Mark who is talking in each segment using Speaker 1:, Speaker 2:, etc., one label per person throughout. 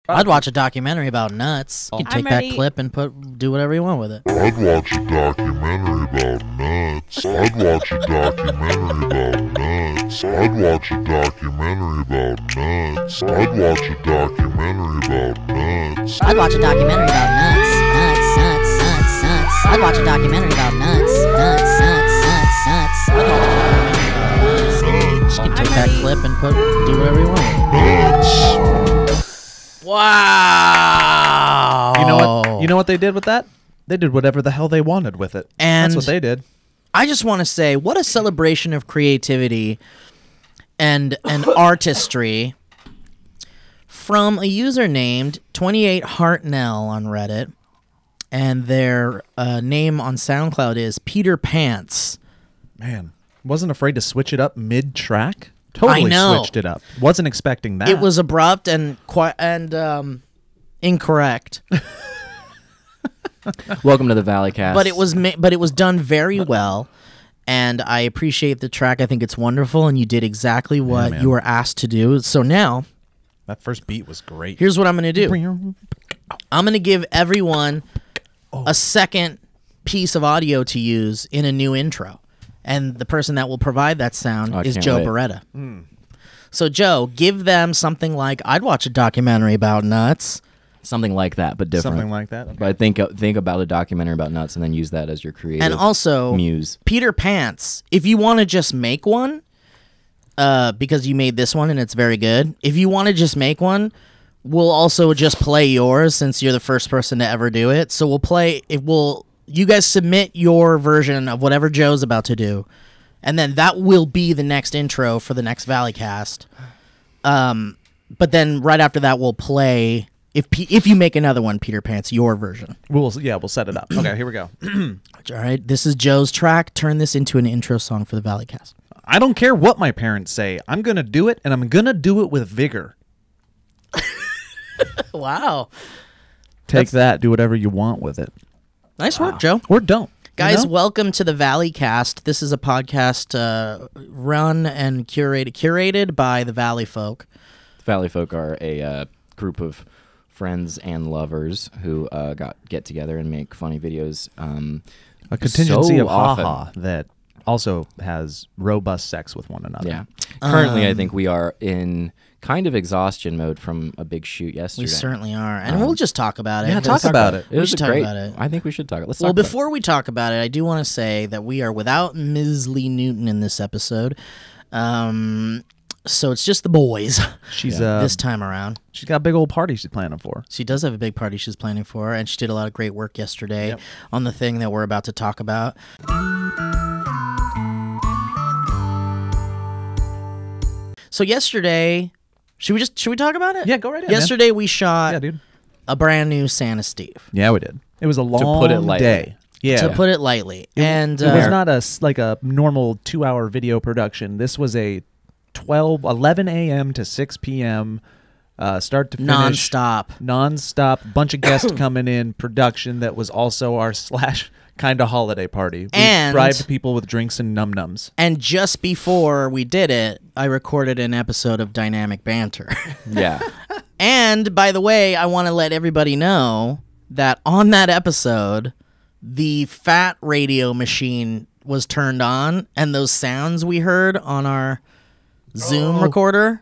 Speaker 1: I'd watch a documentary about nuts. You can take that clip and do whatever you want with it.
Speaker 2: I'd watch a documentary about nuts. I'd watch a documentary about nuts. I'd watch a documentary about nuts. I'd watch a documentary about nuts.
Speaker 3: I'd watch a documentary about nuts. Nuts, nuts, nuts, nuts. I'd watch a documentary about nuts. Nuts, nuts, nuts, nuts.
Speaker 1: You can take that clip and do whatever you want with it.
Speaker 2: Nuts.
Speaker 1: Wow.
Speaker 4: You know what they did with that? They did whatever the hell they wanted with it.
Speaker 1: And
Speaker 4: that's what they did.
Speaker 1: I just want to say, what a celebration of creativity and artistry from a user named 28HeartNell on Reddit, and their name on SoundCloud is Peter Pants.
Speaker 4: Man, wasn't afraid to switch it up mid-track. Totally switched it up. Wasn't expecting that.
Speaker 1: It was abrupt and incorrect.
Speaker 5: Welcome to the Valleycast.
Speaker 1: But it was done very well, and I appreciate the track. I think it's wonderful, and you did exactly what you were asked to do. So now,
Speaker 4: that first beat was great.
Speaker 1: Here's what I'm going to do. I'm going to give everyone a second piece of audio to use in a new intro. And the person that will provide that sound is Joe Beretta. So, Joe, give them something like, I'd watch a documentary about nuts.
Speaker 5: Something like that, but different.
Speaker 4: Something like that. Okay.
Speaker 5: But think about a documentary about nuts and then use that as your creative
Speaker 1: and also,
Speaker 5: muse.
Speaker 1: Peter Pants, if you want to just make one, because you made this one and it's very good, if you want to just make one, we'll also just play yours since you're the first person to ever do it. So you guys submit your version of whatever Joe's about to do, and then that will be the next intro for the next Valleycast. But then right after that, we'll play, if you make another one, Peter Pants, your version.
Speaker 4: We'll set it up. Okay, here we go.
Speaker 1: All right, this is Joe's track. Turn this into an intro song for the Valleycast.
Speaker 4: I don't care what my parents say. I'm going to do it, and I'm going to do it with vigor.
Speaker 1: Wow.
Speaker 4: Take that. Do whatever you want with it.
Speaker 1: Nice work, Joe.
Speaker 4: Or don't.
Speaker 1: Guys, welcome to the Valleycast. This is a podcast run and curated by the Valleyfolk.
Speaker 5: The Valleyfolk are a group of friends and lovers who get together and make funny videos.
Speaker 4: A contingency
Speaker 5: so
Speaker 4: of
Speaker 5: often.
Speaker 4: haha that also has robust sex with one another.
Speaker 5: Yeah. Currently, I think we are in kind of exhaustion mode from a big shoot yesterday.
Speaker 1: We certainly are. And we'll just talk about it.
Speaker 4: Yeah, talk about it.
Speaker 5: It was
Speaker 1: talk
Speaker 5: great.
Speaker 1: about it.
Speaker 5: I think we should talk. Let's
Speaker 1: Well,
Speaker 5: talk about
Speaker 1: before we talk about it, I do want to say that we are without Ms. Lee Newton in this episode. So it's just the boys.
Speaker 4: She's
Speaker 1: this time around.
Speaker 4: She's got a big old party she's planning for.
Speaker 1: She does have a big party she's planning for, and she did a lot of great work yesterday on the thing that we're about to talk about. So yesterday, should we talk about it?
Speaker 4: Yeah, go right ahead.
Speaker 1: Yesterday we shot
Speaker 4: dude.
Speaker 1: a brand new Santa Steve.
Speaker 4: Yeah, we did. It was a long
Speaker 5: put it lightly.
Speaker 4: day. Yeah.
Speaker 1: To put it lightly. And
Speaker 4: it was not a normal 2-hour video production. This was a 11 a.m. to 6 p.m. Start to finish. Non-stop. Bunch of guests coming in. Production that was also our / kind of holiday party. We bribed people with drinks and num-nums.
Speaker 1: And just before we did it, I recorded an episode of Dynamic Banter.
Speaker 5: Yeah.
Speaker 1: And, by the way, I want to let everybody know that on that episode, the fat radio machine was turned on, and those sounds we heard on our Zoom recorder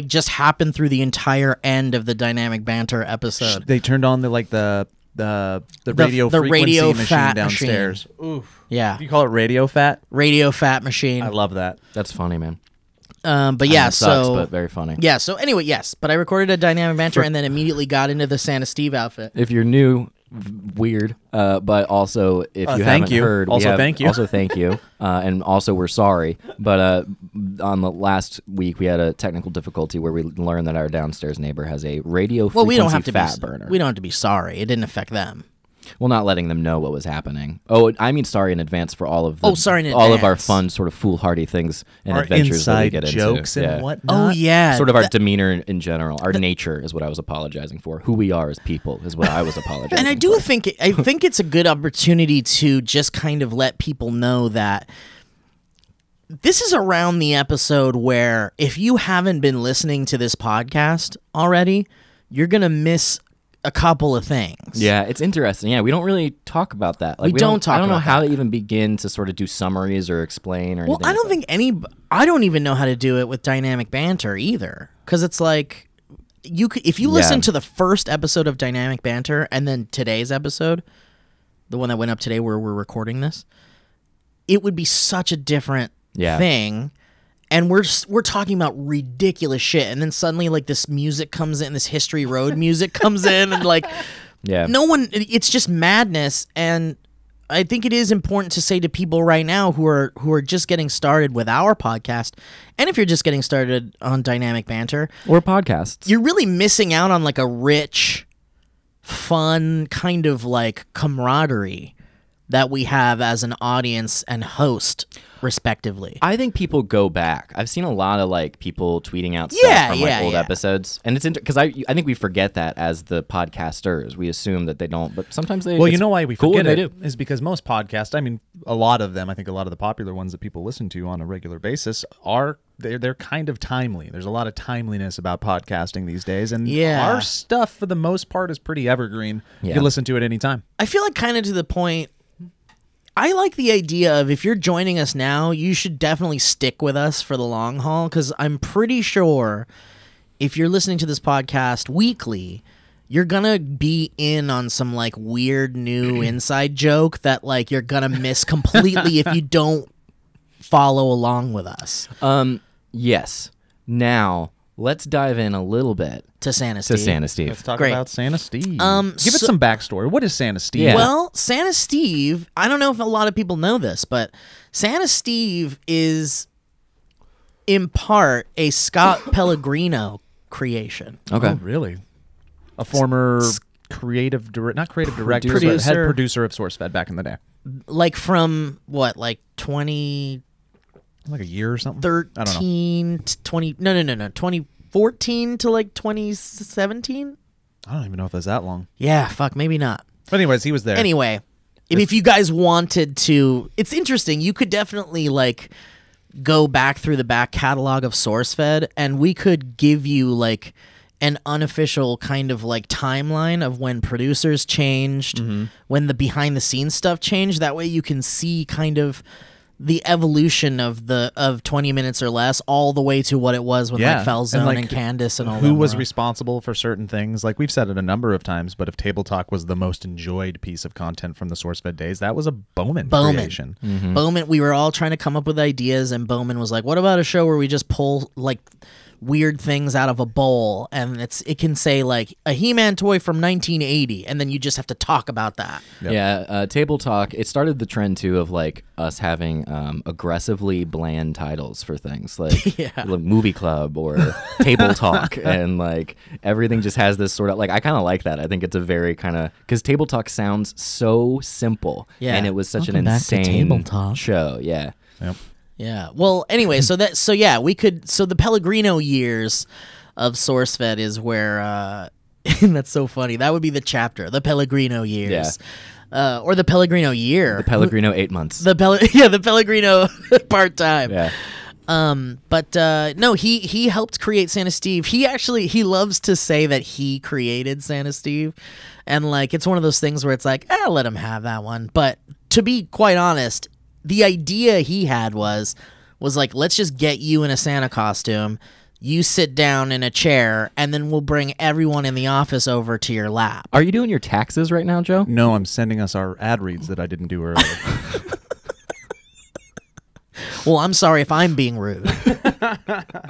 Speaker 1: just happened through the entire end of the Dynamic Banter episode.
Speaker 4: They turned on the radio frequency
Speaker 1: radio
Speaker 4: machine
Speaker 1: fat
Speaker 4: downstairs.
Speaker 1: Machine. Oof. Yeah.
Speaker 4: Do you call it radio fat?
Speaker 1: Radio fat machine.
Speaker 4: I love that.
Speaker 5: That's funny, man.
Speaker 1: But yeah,
Speaker 5: it sucks, but very funny.
Speaker 1: Yeah, so anyway, yes. But I recorded a Dynamic Banter and then immediately got into the Santa Steve outfit.
Speaker 5: If you're new, weird, but also if you haven't heard,
Speaker 4: thank you.
Speaker 5: Also thank you, and also we're sorry. But on the last week we had a technical difficulty where we learned that our downstairs neighbor has a radio frequency
Speaker 1: we don't have to
Speaker 5: fat
Speaker 1: be,
Speaker 5: burner.
Speaker 1: We don't have to be sorry. It didn't affect them.
Speaker 5: Well, not letting them know what was happening. Oh, I mean, sorry in advance for all of
Speaker 1: all
Speaker 5: of our fun, sort of foolhardy things and
Speaker 4: our
Speaker 5: adventures that we get
Speaker 4: inside
Speaker 5: into.
Speaker 4: jokes and whatnot.
Speaker 1: Oh yeah,
Speaker 5: sort of our demeanor in general, our nature is what I was apologizing for. Who we are as people is what I was apologizing.
Speaker 1: And I do think it's a good opportunity to just kind of let people know that this is around the episode where if you haven't been listening to this podcast already, you're going to miss a couple of things.
Speaker 5: Yeah, it's interesting. Yeah, we don't really talk about that. Like,
Speaker 1: we don't talk about
Speaker 5: I don't know how
Speaker 1: that.
Speaker 5: to even begin to sort of do summaries or explain or anything.
Speaker 1: Well, I don't even know how to do it with dynamic banter either, because it's like if you listen to the first episode of Dynamic Banter and then today's episode, the one that went up today where we're recording this, it would be such a different thing. And we're talking about ridiculous shit, and then suddenly like this music comes in, this History Road music comes in, and like no one, it's just madness. And I think it is important to say to people right now who are just getting started with our podcast, and if you're just getting started on Dynamic Banter
Speaker 5: or podcasts,
Speaker 1: you're really missing out on like a rich, fun kind of like camaraderie that we have as an audience and host, respectively.
Speaker 5: I think people go back. I've seen a lot of like people tweeting out stuff from like old episodes, and it's because I think we forget that as the podcasters. We assume that they don't, but sometimes they.
Speaker 4: Well, you know why we forget
Speaker 5: they
Speaker 4: it
Speaker 5: do.
Speaker 4: is because most podcasts. I mean, a lot of them. I think a lot of the popular ones that people listen to on a regular basis are they're kind of timely. There's a lot of timeliness about podcasting these days, and our stuff for the most part is pretty evergreen. You can listen to it anytime.
Speaker 1: I feel like kind of to the point. I like the idea of if you're joining us now, you should definitely stick with us for the long haul, because I'm pretty sure if you're listening to this podcast weekly, you're going to be in on some like weird new inside joke that like you're going to miss completely if you don't follow along with us.
Speaker 5: Yes. Now, let's dive in a little bit
Speaker 1: to Santa Steve.
Speaker 4: Let's talk about Santa Steve. Give us
Speaker 1: so-
Speaker 4: some backstory. What is Santa Steve?
Speaker 5: Yeah.
Speaker 1: Well, Santa Steve, I don't know if a lot of people know this, but Santa Steve is in part a Scott Pellegrino creation.
Speaker 5: Okay.
Speaker 4: Oh, really? A former not creative director, but head producer of SourceFed back in the day.
Speaker 1: Like from what, like 2013
Speaker 4: like a year or something?
Speaker 1: I don't know. To 2014 to like 2017?
Speaker 4: I don't even know if that's that long.
Speaker 1: Yeah, fuck, maybe not.
Speaker 4: But anyways, he was there.
Speaker 1: Anyway, if you guys wanted to, it's interesting. You could definitely like go back through the back catalog of SourceFed, and we could give you like an unofficial kind of like timeline of when producers changed, when the behind the scenes stuff changed. That way you can see kind of the evolution of 20 Minutes or Less all the way to what it was when like Felzone and Candace and all that.
Speaker 4: Who was responsible for certain things? Like we've said it a number of times, but if Table Talk was the most enjoyed piece of content from the SourceFed days, that was a Bowman creation.
Speaker 1: Bowman, we were all trying to come up with ideas, and Bowman was like, what about a show where we just pull like weird things out of a bowl, and it can say like a He-Man toy from 1980, and then you just have to talk about that.
Speaker 4: Yep.
Speaker 5: Yeah, Table Talk, it started the trend too of like us having aggressively bland titles for things like, like Movie Club or Table Talk, and like everything just has this sort of like, I kind of like that. I think it's a very kind of, because Table Talk sounds so simple, and it was such an insane show. Yeah.
Speaker 4: Yep.
Speaker 1: Yeah. Well, anyway, so the Pellegrino years of SourceFed is where that's so funny. That would be the chapter, the Pellegrino years. Yeah. Or the Pellegrino year.
Speaker 5: The Pellegrino 8 months.
Speaker 1: The Pellegrino part-time.
Speaker 5: Yeah.
Speaker 1: But no, he helped create Santa Steve. He loves to say that he created Santa Steve, and like it's one of those things where it's like, let him have that one. But to be quite honest, the idea he had was like, let's just get you in a Santa costume. You sit down in a chair, and then we'll bring everyone in the office over to your lap.
Speaker 5: Are you doing your taxes right now, Joe?
Speaker 4: No, I'm sending us our ad reads that I didn't do earlier.
Speaker 1: Well, I'm sorry if I'm being rude.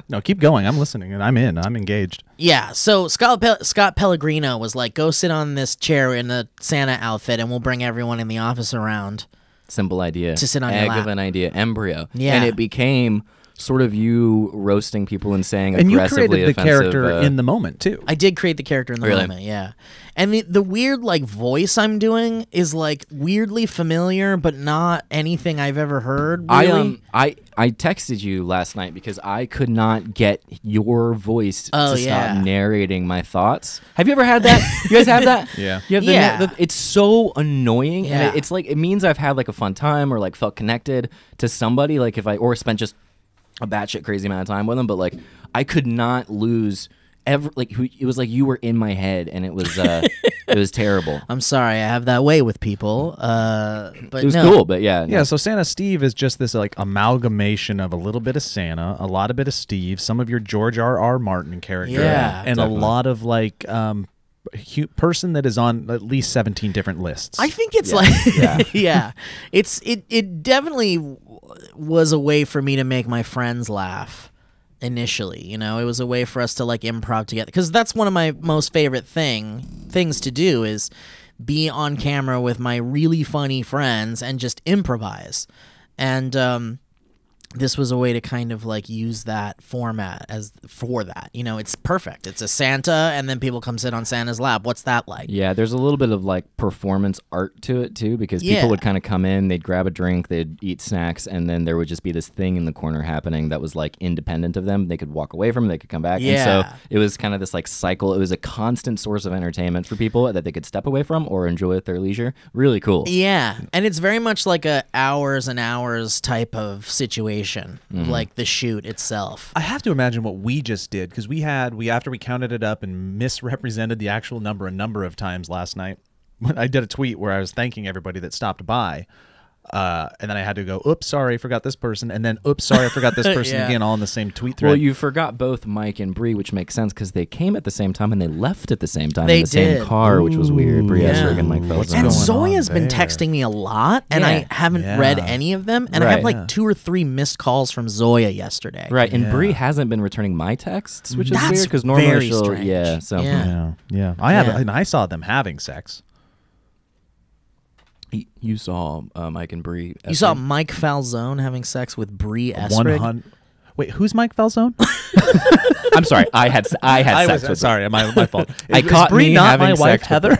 Speaker 4: No, keep going. I'm listening, and I'm engaged.
Speaker 1: Yeah, so Scott Pellegrino was like, go sit on this chair in the Santa outfit, and we'll bring everyone in the office around.
Speaker 5: Simple idea.
Speaker 1: To sit on your
Speaker 5: Egg
Speaker 1: lap.
Speaker 5: of an idea. Embryo.
Speaker 1: Yeah.
Speaker 5: And it became sort of you roasting people and saying
Speaker 4: And you
Speaker 5: aggressively
Speaker 4: created the
Speaker 5: offensive,
Speaker 4: character in the moment, too.
Speaker 1: I did create the character in the
Speaker 5: Really?
Speaker 1: moment, yeah. And the weird like voice I'm doing is like weirdly familiar, but not anything I've ever heard. Really.
Speaker 5: I texted you last night because I could not get your voice to stop narrating my thoughts. Have you ever had that? You guys have that?
Speaker 4: Yeah.
Speaker 5: You have it's so annoying,
Speaker 1: Yeah.
Speaker 5: and it's like it means I've had like a fun time or like felt connected to somebody, like if I or spent just a batshit crazy amount of time with them, but like I could not lose it was like you were in my head, and it was it was terrible.
Speaker 1: I'm sorry, I have that way with people. But
Speaker 5: it was cool, but yeah.
Speaker 4: Yeah, so Santa Steve is just this like amalgamation of a little bit of Santa, a lot of bit of Steve, some of your George R.R. Martin character, and
Speaker 5: definitely.
Speaker 4: a lot of like person that is on at least 17 different lists.
Speaker 1: I think it's it definitely was a way for me to make my friends laugh initially. You know, it was a way for us to like improv together, because that's one of my most favorite things to do is be on camera with my really funny friends and just improvise. And this was a way to kind of like use that format for that. You know, it's perfect. It's a Santa, and then people come sit on Santa's lap. What's that like?
Speaker 5: Yeah, there's a little bit of like performance art to it too, because people would kind of come in, they'd grab a drink, they'd eat snacks, and then there would just be this thing in the corner happening that was like independent of them. They could walk away from it, they could come back. And so it was kind of this like cycle. It was a constant source of entertainment for people that they could step away from or enjoy at their leisure. Really cool.
Speaker 1: Yeah, and it's very much like a hours and hours type of situation. Like the shoot itself.
Speaker 4: I have to imagine what we just did, because after we counted it up and misrepresented the actual number a number of times last night, when I did a tweet where I was thanking everybody that stopped by, and then I had to go, oops, sorry, I forgot this person, and then oops, sorry, I forgot this person again, all in the same tweet thread.
Speaker 5: Well, you forgot both Mike and Bree, which makes sense because they came at the same time and they left at the same time in the same car, which was weird. Bree Esrig and Mike Felsen.
Speaker 1: And Zoya's been texting me a lot, and I haven't read any of them, and I have like 2 or 3 missed calls from Zoya yesterday.
Speaker 5: Right, and Bree hasn't been returning my texts, which is weird because normally she'll,
Speaker 4: I saw them having sex.
Speaker 5: You saw Mike and Bree.
Speaker 1: You saw Mike Falzone having sex with Bree Esrig?
Speaker 4: Wait, who's Mike Falzone?
Speaker 5: I'm sorry. I had sex with
Speaker 4: sorry, my fault.
Speaker 5: I caught
Speaker 4: Bree
Speaker 5: me
Speaker 4: not
Speaker 5: having
Speaker 4: my wife,
Speaker 5: sex
Speaker 4: Heather?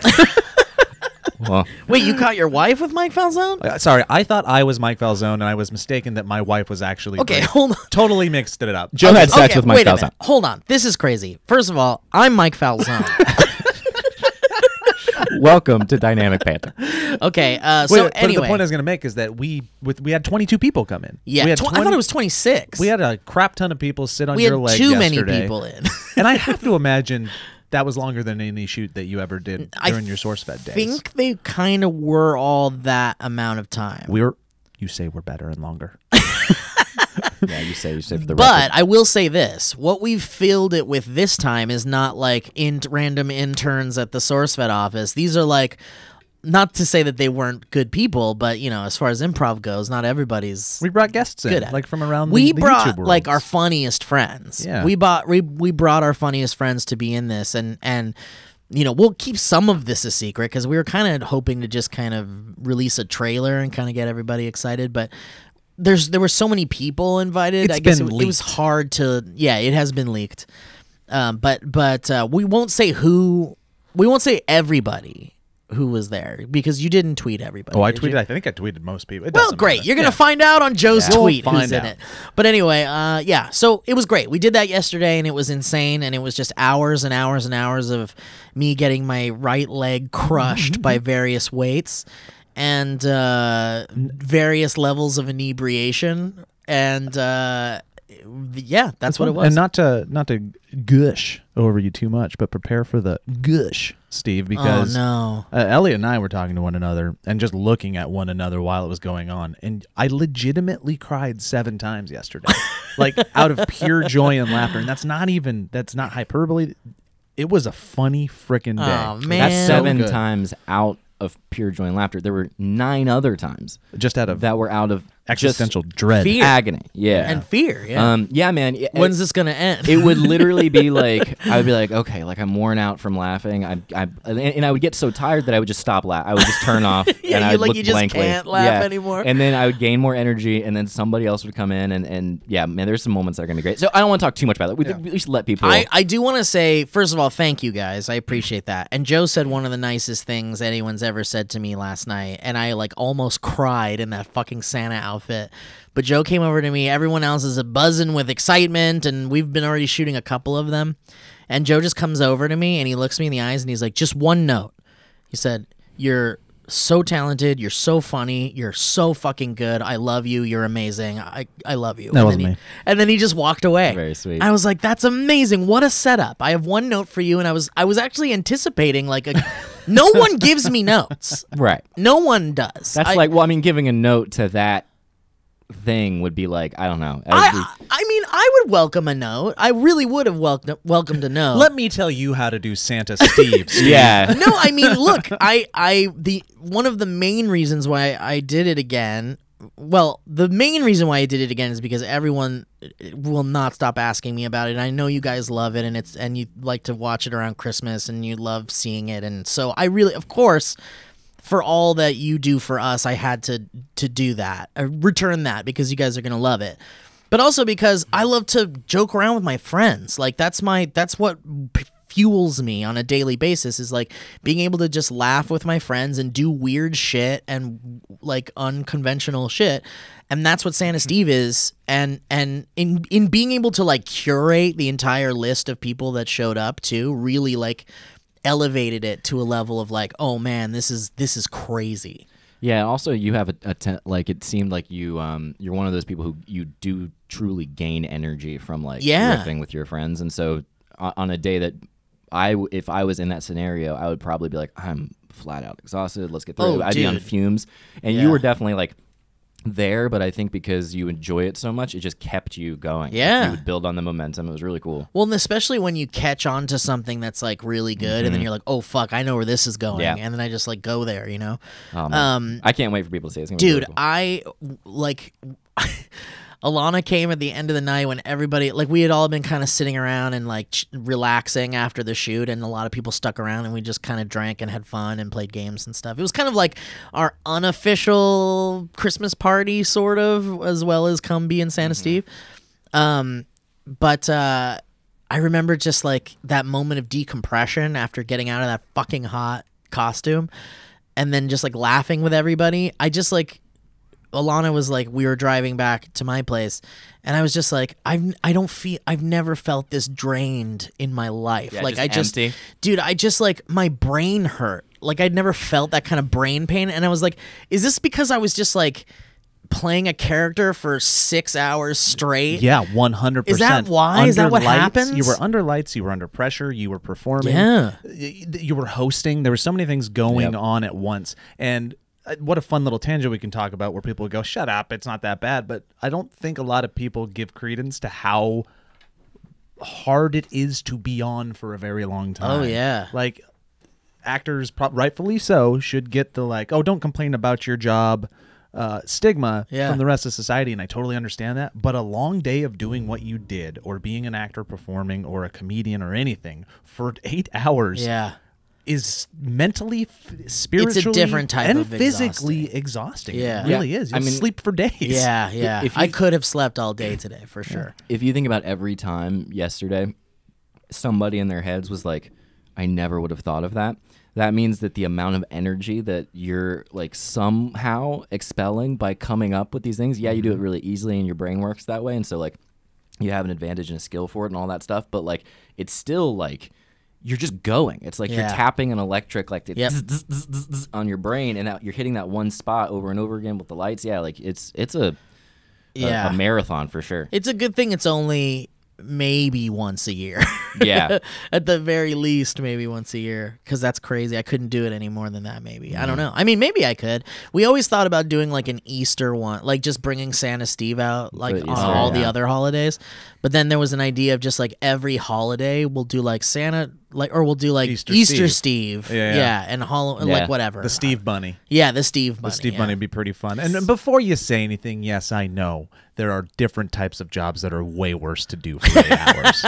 Speaker 5: Well,
Speaker 1: wait, you caught your wife with Mike Falzone?
Speaker 4: Sorry, I thought I was Mike Falzone, and I was mistaken that my wife was actually
Speaker 1: Okay,
Speaker 4: Bree.
Speaker 1: hold on.
Speaker 4: Totally mixed it up.
Speaker 5: Joe had sex with Mike
Speaker 1: wait a
Speaker 5: Falzone.
Speaker 1: minute. Hold on. This is crazy. First of all, I'm Mike Falzone.
Speaker 5: Welcome to Dynamic Panther.
Speaker 1: Okay,
Speaker 4: But
Speaker 1: anyway.
Speaker 4: the point I was going to make is that we had 22 people come in.
Speaker 1: Yeah,
Speaker 4: we had
Speaker 1: I thought it was 26.
Speaker 4: We had a crap ton of people sit on
Speaker 1: we
Speaker 4: your
Speaker 1: had
Speaker 4: leg
Speaker 1: too
Speaker 4: yesterday.
Speaker 1: many people in.
Speaker 4: And I have to imagine that was longer than any shoot that you ever did during your SourceFed days.
Speaker 1: I think they kind of were all that amount of time.
Speaker 4: You say we're better and longer.
Speaker 5: Yeah, you say for the
Speaker 1: But
Speaker 5: record.
Speaker 1: I will say this: what we've filled it with this time is not like random interns at the SourceFed office. These are like, not to say that they weren't good people, but you know, as far as improv goes, not everybody's.
Speaker 4: We brought guests
Speaker 1: good
Speaker 4: in,
Speaker 1: at
Speaker 4: like
Speaker 1: it.
Speaker 4: from around
Speaker 1: We
Speaker 4: the
Speaker 1: brought
Speaker 4: YouTube world.
Speaker 1: like our funniest friends.
Speaker 4: Yeah.
Speaker 1: we brought our funniest friends to be in this, and you know, we'll keep some of this a secret because we were kind of hoping to just kind of release a trailer and kind of get everybody excited, but. There were so many people invited. I guess it was hard to. Yeah, it has been leaked. But we won't say who. We won't say everybody who was there because you didn't tweet everybody.
Speaker 4: Oh, I tweeted. I think I tweeted most people.
Speaker 1: Well, great. You're gonna find out on Joe's tweet
Speaker 4: We'll
Speaker 1: who's in it. But anyway, yeah. So it was great. We did that yesterday, and it was insane. And it was just hours and hours and hours of me getting my right leg crushed by various weights. And various levels of inebriation, and yeah, that's what it was.
Speaker 4: And not to gush over you too much, but prepare for the gush, Steve, because Elliot and I were talking to one another and just looking at one another while it was going on, and I legitimately cried 7 times yesterday, like out of pure joy and laughter, and that's not hyperbole. It was a funny freaking day.
Speaker 1: Oh man,
Speaker 5: that's 7 times out of pure joy and laughter. There were 9 other times that were out of
Speaker 4: existential dread,
Speaker 1: fear,
Speaker 5: agony,
Speaker 1: and fear. Yeah,
Speaker 5: yeah, man.
Speaker 1: When's this gonna end?
Speaker 5: It would literally be like I would be like, okay, like I'm worn out from laughing. And I would get so tired that I would just stop laughing. I would just turn off. And I would look
Speaker 1: you just
Speaker 5: blankly.
Speaker 1: can't laugh anymore.
Speaker 5: And then I would gain more energy, and then somebody else would come in, and yeah, man, there's some moments that are gonna be great. So I don't want to talk too much about that. We should let people.
Speaker 1: I do want to say, first of all, thank you guys. I appreciate that. And Joe said one of the nicest things anyone's ever said to me last night, and I like almost cried in that fucking Santa outfit. But Joe came over to me. Everyone else is buzzing with excitement, and we've been already shooting a couple of them. And Joe just comes over to me, and he looks me in the eyes, and he's like, just one note. He said, "You're so talented. You're so funny. You're so fucking good. I love you. You're amazing. I love you.
Speaker 4: That wasn't me.
Speaker 1: And then he just walked away.
Speaker 5: Very sweet.
Speaker 1: I was like, that's amazing. What a setup. I have one note for you, and I was actually anticipating like a. No one gives me notes.
Speaker 5: Right.
Speaker 1: No one does.
Speaker 5: That's giving a note to that thing would be like, I don't know.
Speaker 1: I mean, I would welcome a note. I really would have welcomed a note.
Speaker 4: Let me tell you how to do Santa Steve.
Speaker 5: Yeah.
Speaker 1: No, I mean, look, one of the main reasons why I did it again. Well, the main reason why I did it again is because everyone will not stop asking me about it. And I know you guys love it, and you like to watch it around Christmas, and you love seeing it. And so I really, of course, for all that you do for us, I had to do that, return that, because you guys are gonna love it. But also because I love to joke around with my friends. Like that's what fuels me on a daily basis, is like being able to just laugh with my friends and do weird shit and like unconventional shit. And that's what Santa Steve is. And in being able to like curate the entire list of people that showed up too, really like elevated it to a level of like, oh man, this is crazy.
Speaker 5: Yeah. Also, you have like it seemed like you're one of those people who you do truly gain energy from like riffing with your friends, and so on a day that if I was in that scenario, I would probably be like, I'm flat out exhausted. Let's get through it. I'd be on fumes, and you were definitely like there, but I think because you enjoy it so much, it just kept you going.
Speaker 1: Yeah.
Speaker 5: You would build on the momentum. It was really cool.
Speaker 1: Well, and especially when you catch on to something that's like really good, and then you're like, oh fuck, I know where this is going.
Speaker 5: Yeah.
Speaker 1: And then I just like go there, you know?
Speaker 5: I can't wait for people to see it. It's gonna be
Speaker 1: dude,
Speaker 5: really cool.
Speaker 1: I like Alana came at the end of the night when everybody, like, we had all been kind of sitting around and like relaxing after the shoot, and a lot of people stuck around, and we just kind of drank and had fun and played games and stuff. It was kind of like our unofficial Christmas party, sort of, as well as Come Be and Santa Steve. But I remember just like that moment of decompression after getting out of that fucking hot costume, and then just like laughing with everybody. I just like, Alana was like, we were driving back to my place, and I was just like, I've never felt this drained in my life.
Speaker 5: Yeah,
Speaker 1: like
Speaker 5: empty.
Speaker 1: Dude, I just like, my brain hurt. Like I'd never felt that kind of brain pain, and I was like, is this because I was just like playing a character for 6 hours straight?
Speaker 4: Yeah, 100%.
Speaker 1: Is that why? Is that what happens?
Speaker 4: You were under lights, you were under pressure, you were performing.
Speaker 1: Yeah.
Speaker 4: You were hosting. There were so many things going on at once. And what a fun little tangent we can talk about where people go, shut up, it's not that bad. But I don't think a lot of people give credence to how hard it is to be on for a very long time.
Speaker 1: Oh, yeah.
Speaker 4: Like, actors, rightfully so, should get the like, oh, don't complain about your job stigma from the rest of society, and I totally understand that. But a long day of doing what you did, or being an actor performing, or a comedian, or anything for 8 hours, is mentally, spiritually,
Speaker 1: it's a different type
Speaker 4: and
Speaker 1: of
Speaker 4: physically exhausting.
Speaker 1: Yeah.
Speaker 4: It really is. You'll sleep for days.
Speaker 1: Yeah. I could have slept all day today for sure.
Speaker 5: If you think about every time yesterday somebody in their heads was like, I never would have thought of that, that means that the amount of energy that you're like somehow expelling by coming up with these things, you do it really easily and your brain works that way, and so like you have an advantage and a skill for it and all that stuff, but like it's still like you're just going. It's like you're tapping an electric like on your brain, and you're hitting that one spot over and over again with the lights. Yeah, like it's a marathon for sure.
Speaker 1: It's a good thing it's only maybe once a year.
Speaker 5: Yeah.
Speaker 1: At the very least, maybe once a year, because that's crazy. I couldn't do it any more than that, maybe. I don't know. I mean, maybe I could. We always thought about doing like an Easter one, like just bringing Santa Steve out like on all the other holidays. But then there was an idea of just like every holiday we'll do like Santa, like, or we'll do like Easter Steve. And like whatever.
Speaker 4: The Steve Bunny.
Speaker 1: Yeah, the Steve Bunny.
Speaker 4: The Steve Bunny would be pretty fun. And before you say anything, yes, I know there are different types of jobs that are way worse to do for 8 hours.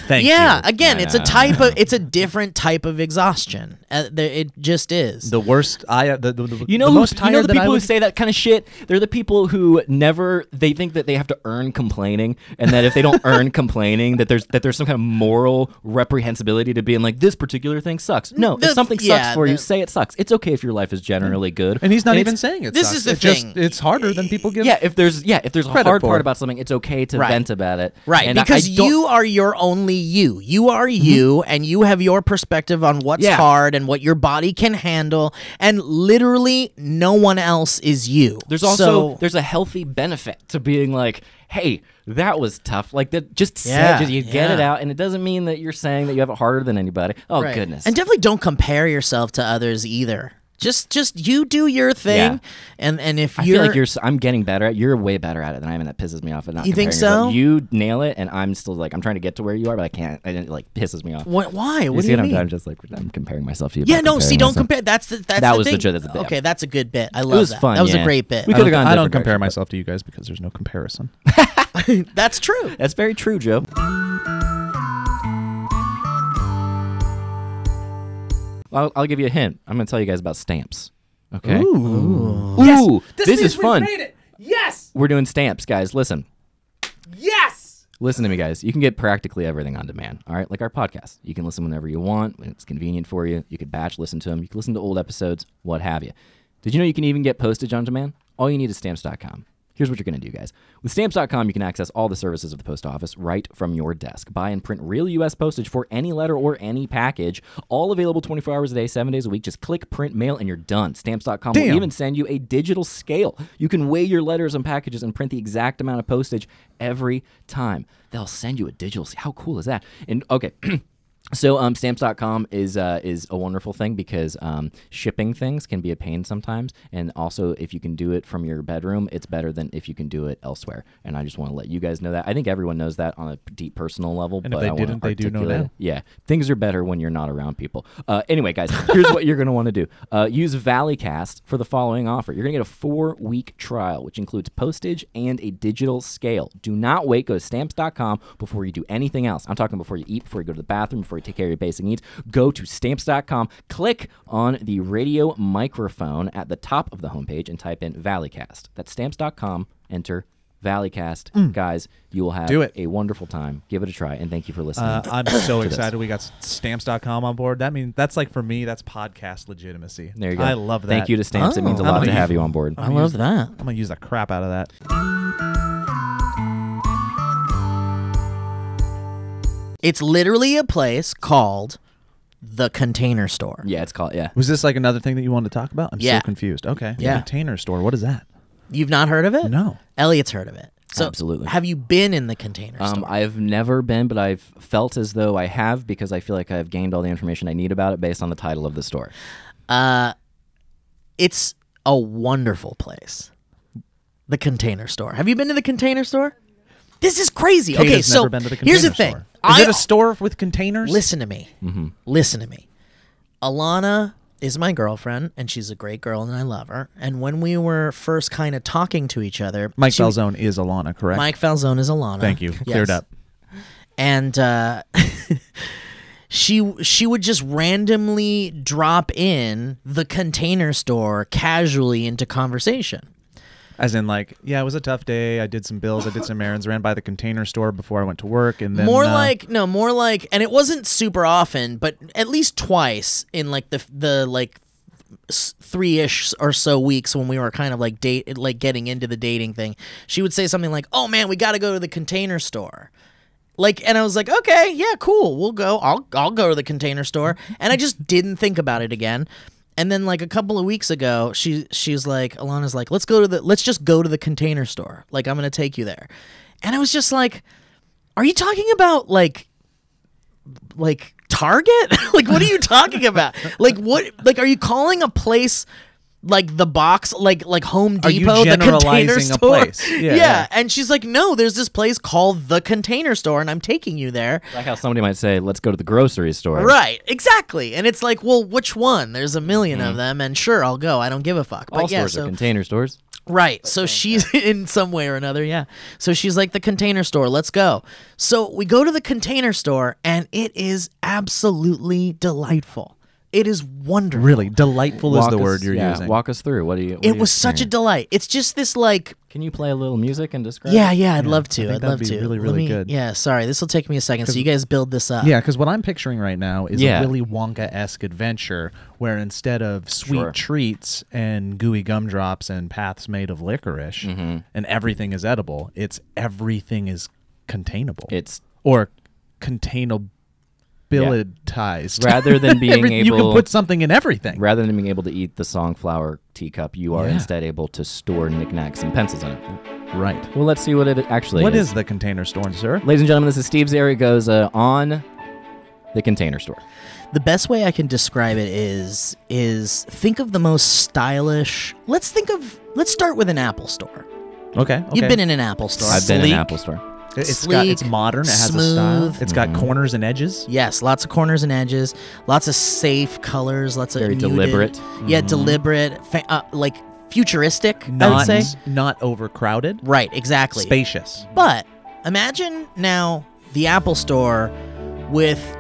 Speaker 4: Thank you.
Speaker 1: Yeah, again, it's a different type of exhaustion. It just is.
Speaker 4: The worst. The
Speaker 5: people who say that kind of shit. They're the people who they think that they have to earn complaining, and that if they don't earn complaining, that there's some kind of moral reprehensibility to being like, this particular thing sucks. No, if something sucks for you, say it sucks. It's okay if your life is generally good.
Speaker 4: And he's not even saying it.
Speaker 1: This
Speaker 4: sucks.
Speaker 1: is the thing.
Speaker 4: It's harder than people give.
Speaker 5: If there's a hard part about something, it's okay to vent about it.
Speaker 1: Right,
Speaker 5: and
Speaker 1: because you are your only you. You are you, and you have your perspective on what's hard and what your body can handle, and literally no one else is you.
Speaker 5: There's also there's a healthy benefit to being like, hey, that was tough. Like that, just say it, you get it out, and it doesn't mean that you're saying that you have it harder than anybody. Oh goodness!
Speaker 1: And definitely don't compare yourself to others either. Just you do your thing, and if
Speaker 5: I feel like I'm getting better at. You're way better at it than I am, and that pisses me off. And not
Speaker 1: you think so?
Speaker 5: Yourself. You nail it, and I'm still like I'm trying to get to where you are, but I can't. And it like pisses me off.
Speaker 1: What? Why?
Speaker 5: What
Speaker 1: do you mean?
Speaker 5: I'm just like I'm comparing myself to you.
Speaker 1: Yeah, no. See, don't compare. That's
Speaker 5: that
Speaker 1: the
Speaker 5: was
Speaker 1: thing.
Speaker 5: That's a bit.
Speaker 1: Okay, that's a good bit. I love
Speaker 5: was
Speaker 1: that.
Speaker 5: Fun,
Speaker 1: that was a great bit.
Speaker 5: We could have gone.
Speaker 4: I don't compare myself to you guys because there's no comparison.
Speaker 1: That's true.
Speaker 5: That's very true, Joe. I'll give you a hint. I'm going to tell you guys about stamps. Okay.
Speaker 1: Ooh.
Speaker 5: Ooh. This is fun.
Speaker 4: Made it. Yes.
Speaker 5: We're doing stamps, guys. Listen.
Speaker 4: Yes.
Speaker 5: Listen to me, guys. You can get practically everything on demand. All right, like our podcast. You can listen whenever you want when it's convenient for you. You could batch listen to them. You can listen to old episodes, what have you. Did you know you can even get postage on demand? All you need is stamps.com. Here's what you're going to do, guys. With Stamps.com, you can access all the services of the post office right from your desk. Buy and print real U.S. postage for any letter or any package. All available 24 hours a day, 7 days a week. Just click, print, mail, and you're done. Stamps.com will even send you a digital scale. You can weigh your letters and packages and print the exact amount of postage every time. They'll send you a digital scale. How cool is that? And, okay... So Stamps.com is a wonderful thing because shipping things can be a pain sometimes, and also if you can do it from your bedroom, it's better than if you can do it elsewhere. And I just want to let you guys know that. I think everyone knows that on a deep personal level.
Speaker 4: And
Speaker 5: but
Speaker 4: if they didn't, they do know that.
Speaker 5: Yeah, things are better when you're not around people. Anyway, guys, here's what you're going to want to do. Use Valleycast for the following offer. You're going to get a 4-week trial, which includes postage and a digital scale. Do not wait. Go to Stamps.com before you do anything else. I'm talking before you eat, before you go to the bathroom, before you take care of your basic needs. Go to Stamps.com, click on the radio microphone at the top of the homepage and type in Valleycast. That's Stamps.com, enter Valleycast. Guys, you will have a wonderful time. Give it a try, and thank you for listening.
Speaker 4: I'm so excited we got Stamps.com on board. That means that's like, for me, that's podcast legitimacy.
Speaker 5: There you go.
Speaker 4: I love that.
Speaker 5: Thank you to Stamps. It means a lot to have you on board.
Speaker 1: I love that.
Speaker 4: I'm going to use the crap out of that.
Speaker 1: It's literally a place called The Container Store.
Speaker 5: Yeah, it's called,
Speaker 4: Was this like another thing that you wanted to talk about? I'm so confused. Okay.
Speaker 1: Yeah.
Speaker 4: The Container Store. What is that?
Speaker 1: You've not heard of it?
Speaker 4: No.
Speaker 1: Elliot's heard of it. So
Speaker 5: absolutely.
Speaker 1: Have you been in the Container Store?
Speaker 5: I've never been, but I've felt as though I have because I feel like I've gained all the information I need about it based on the title of the store.
Speaker 1: It's a wonderful place. The Container Store. Have you been to the Container Store? This is crazy.
Speaker 4: Kait
Speaker 1: okay,
Speaker 4: has
Speaker 1: so
Speaker 4: never been to the
Speaker 1: here's the
Speaker 4: Container
Speaker 1: thing.
Speaker 4: Store. Is it a store with containers?
Speaker 1: Listen to me. Listen to me. Alana is my girlfriend, and she's a great girl, and I love her. And when we were first kind of talking to each other...
Speaker 4: Mike Falzone is Alana, correct?
Speaker 1: Mike Falzone is Alana.
Speaker 4: Thank you. Cleared up.
Speaker 1: And she would just randomly drop in the Container Store casually into conversation.
Speaker 4: As in, like, yeah, it was a tough day. I did some bills. I did some errands. Ran by the Container Store before I went to work, and then
Speaker 1: more like, and it wasn't super often, but at least twice in like the like 3-ish or so weeks when we were kind of like getting into the dating thing. She would say something like, "Oh man, we got to go to the Container Store." Like, and I was like, "Okay, yeah, cool, we'll go. I'll go to the Container Store," and I just didn't think about it again. And then like a couple of weeks ago, she's like, Alana's like, let's just go to the Container Store. Like, I'm gonna take you there. And I was just like, are you talking about like Target? Like, what are you talking about? Like, what? Like, are you calling a place like the box, like Home Depot, the Container Store?
Speaker 4: A place?
Speaker 1: Yeah. And she's like, no, there's this place called the Container Store, and I'm taking you there.
Speaker 5: Like how somebody might say, let's go to the grocery store.
Speaker 1: Right, exactly. And it's like, well, which one? There's a million of them, and sure, I'll go. I don't give a fuck. But
Speaker 5: all stores are container stores.
Speaker 1: Right. So she's in some way or another, yeah. So she's like, the Container Store, let's go. So we go to the Container Store, and it is absolutely delightful. It is wonderful.
Speaker 4: Really, delightful is the word you're using.
Speaker 5: Walk us through.
Speaker 1: It was such a delight. It's just this like...
Speaker 5: Can you play a little music and describe
Speaker 1: Yeah, I'd love to.
Speaker 4: I'd love to. Really, really good.
Speaker 1: Yeah, sorry. This will take me a second, so you guys build this up.
Speaker 4: Yeah, because what I'm picturing right now is a Willy Wonka-esque adventure where instead of sweet treats and gooey gumdrops and paths made of licorice and everything is edible, everything is containable. containabilized.
Speaker 5: Rather than being able,
Speaker 4: you can put something in everything.
Speaker 5: Rather than being able to eat the songflower teacup, you are instead able to store knickknacks and pencils in it.
Speaker 4: Right.
Speaker 5: Well, let's see what it actually is.
Speaker 4: What is the Container Store, sir?
Speaker 5: Ladies and gentlemen, this is Steve's Area Goes on the Container Store.
Speaker 1: The best way I can describe it is think of the most stylish. Let's start with an Apple store.
Speaker 4: Okay.
Speaker 1: You've been in an Apple store.
Speaker 5: I've been in an Apple store.
Speaker 4: It's modern. It has a style. It's got corners and edges.
Speaker 1: Yes, lots of corners and edges. Lots of safe colors. Lots of
Speaker 5: very
Speaker 1: muted,
Speaker 5: deliberate.
Speaker 1: Yeah, deliberate. Like futuristic. I would say
Speaker 4: not overcrowded.
Speaker 1: Right. Exactly.
Speaker 4: Spacious.
Speaker 1: But imagine now the Apple store with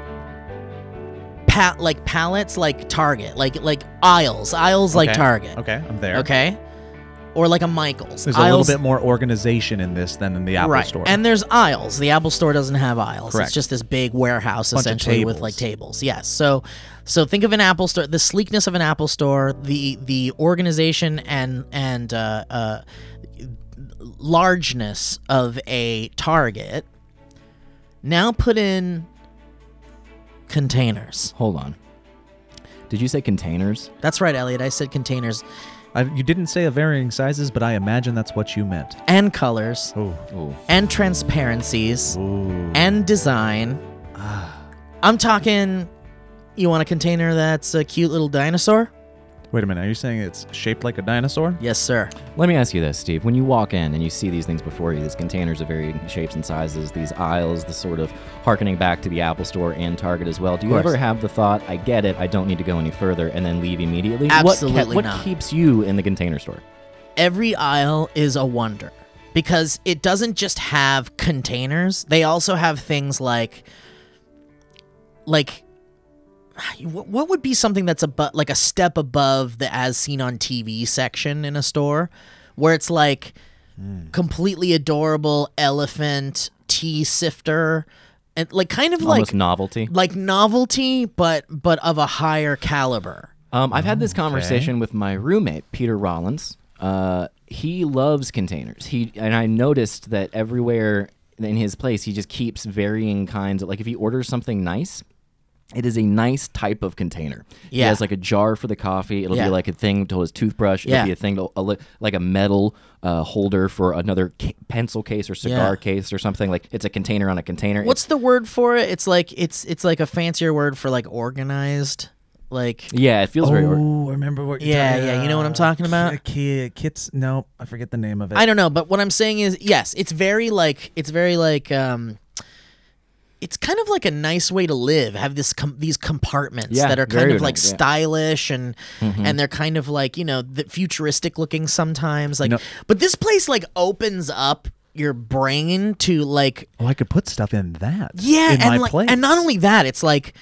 Speaker 1: pallets like Target, like aisles like Target.
Speaker 4: Okay, I'm there.
Speaker 1: Okay. Or like a Michael's.
Speaker 4: There's a little bit more organization in this than in the Apple store.
Speaker 1: And there's aisles. The Apple store doesn't have aisles.
Speaker 4: Correct.
Speaker 1: It's just this big warehouse essentially with like tables. Yes. So think of an Apple store, the sleekness of an Apple store, the organization and largeness of a Target. Now put in containers.
Speaker 5: Hold on. Did you say containers?
Speaker 1: That's right, Elliot. I said containers.
Speaker 4: You didn't say of varying sizes, but I imagine that's what you meant.
Speaker 1: And colors.
Speaker 4: Ooh.
Speaker 1: And transparencies.
Speaker 4: Ooh.
Speaker 1: And design. I'm talking, you want a container that's a cute little dinosaur?
Speaker 4: Wait a minute. Are you saying it's shaped like a dinosaur?
Speaker 1: Yes, sir.
Speaker 5: Let me ask you this, Steve. When you walk in and you see these things before you, these containers of varying shapes and sizes, these aisles, the sort of harkening back to the Apple Store and Target as well, do you ever have the thought, I get it, I don't need to go any further, and then leave immediately?
Speaker 1: Absolutely
Speaker 5: what
Speaker 1: not.
Speaker 5: keeps you in the container store?
Speaker 1: Every aisle is a wonder because it doesn't just have containers. They also have things like what would be something that's like a step above the as seen on TV section in a store, where it's like completely adorable elephant tea sifter, and like kind of
Speaker 5: almost novelty,
Speaker 1: but of a higher caliber.
Speaker 5: I've had this conversation with my roommate Peter Rollins. He loves containers. And I noticed that everywhere in his place he just keeps varying kinds of, like if he orders something nice, it is a nice type of container.
Speaker 1: Yeah.
Speaker 5: He has like a jar for the coffee. It'll be like a thing to his toothbrush. It'll be a thing like a metal holder for another pencil case or cigar case or something. Like it's a container on a container.
Speaker 1: What's the word for it? It's like a fancier word for like organized. Like
Speaker 5: it feels very.
Speaker 4: I remember what. You
Speaker 1: know what I'm talking about.
Speaker 4: Kits. No, I forget the name of it.
Speaker 1: I don't know, but what I'm saying is, yes, it's very like. It's kind of like a nice way to live. Have these compartments that are kind of like stylish and they're kind of like, the futuristic looking sometimes. Like, but this place like opens up your brain to like.
Speaker 4: Oh, I could put stuff in that.
Speaker 1: Yeah,
Speaker 4: in my place.
Speaker 1: And not only that, it's like,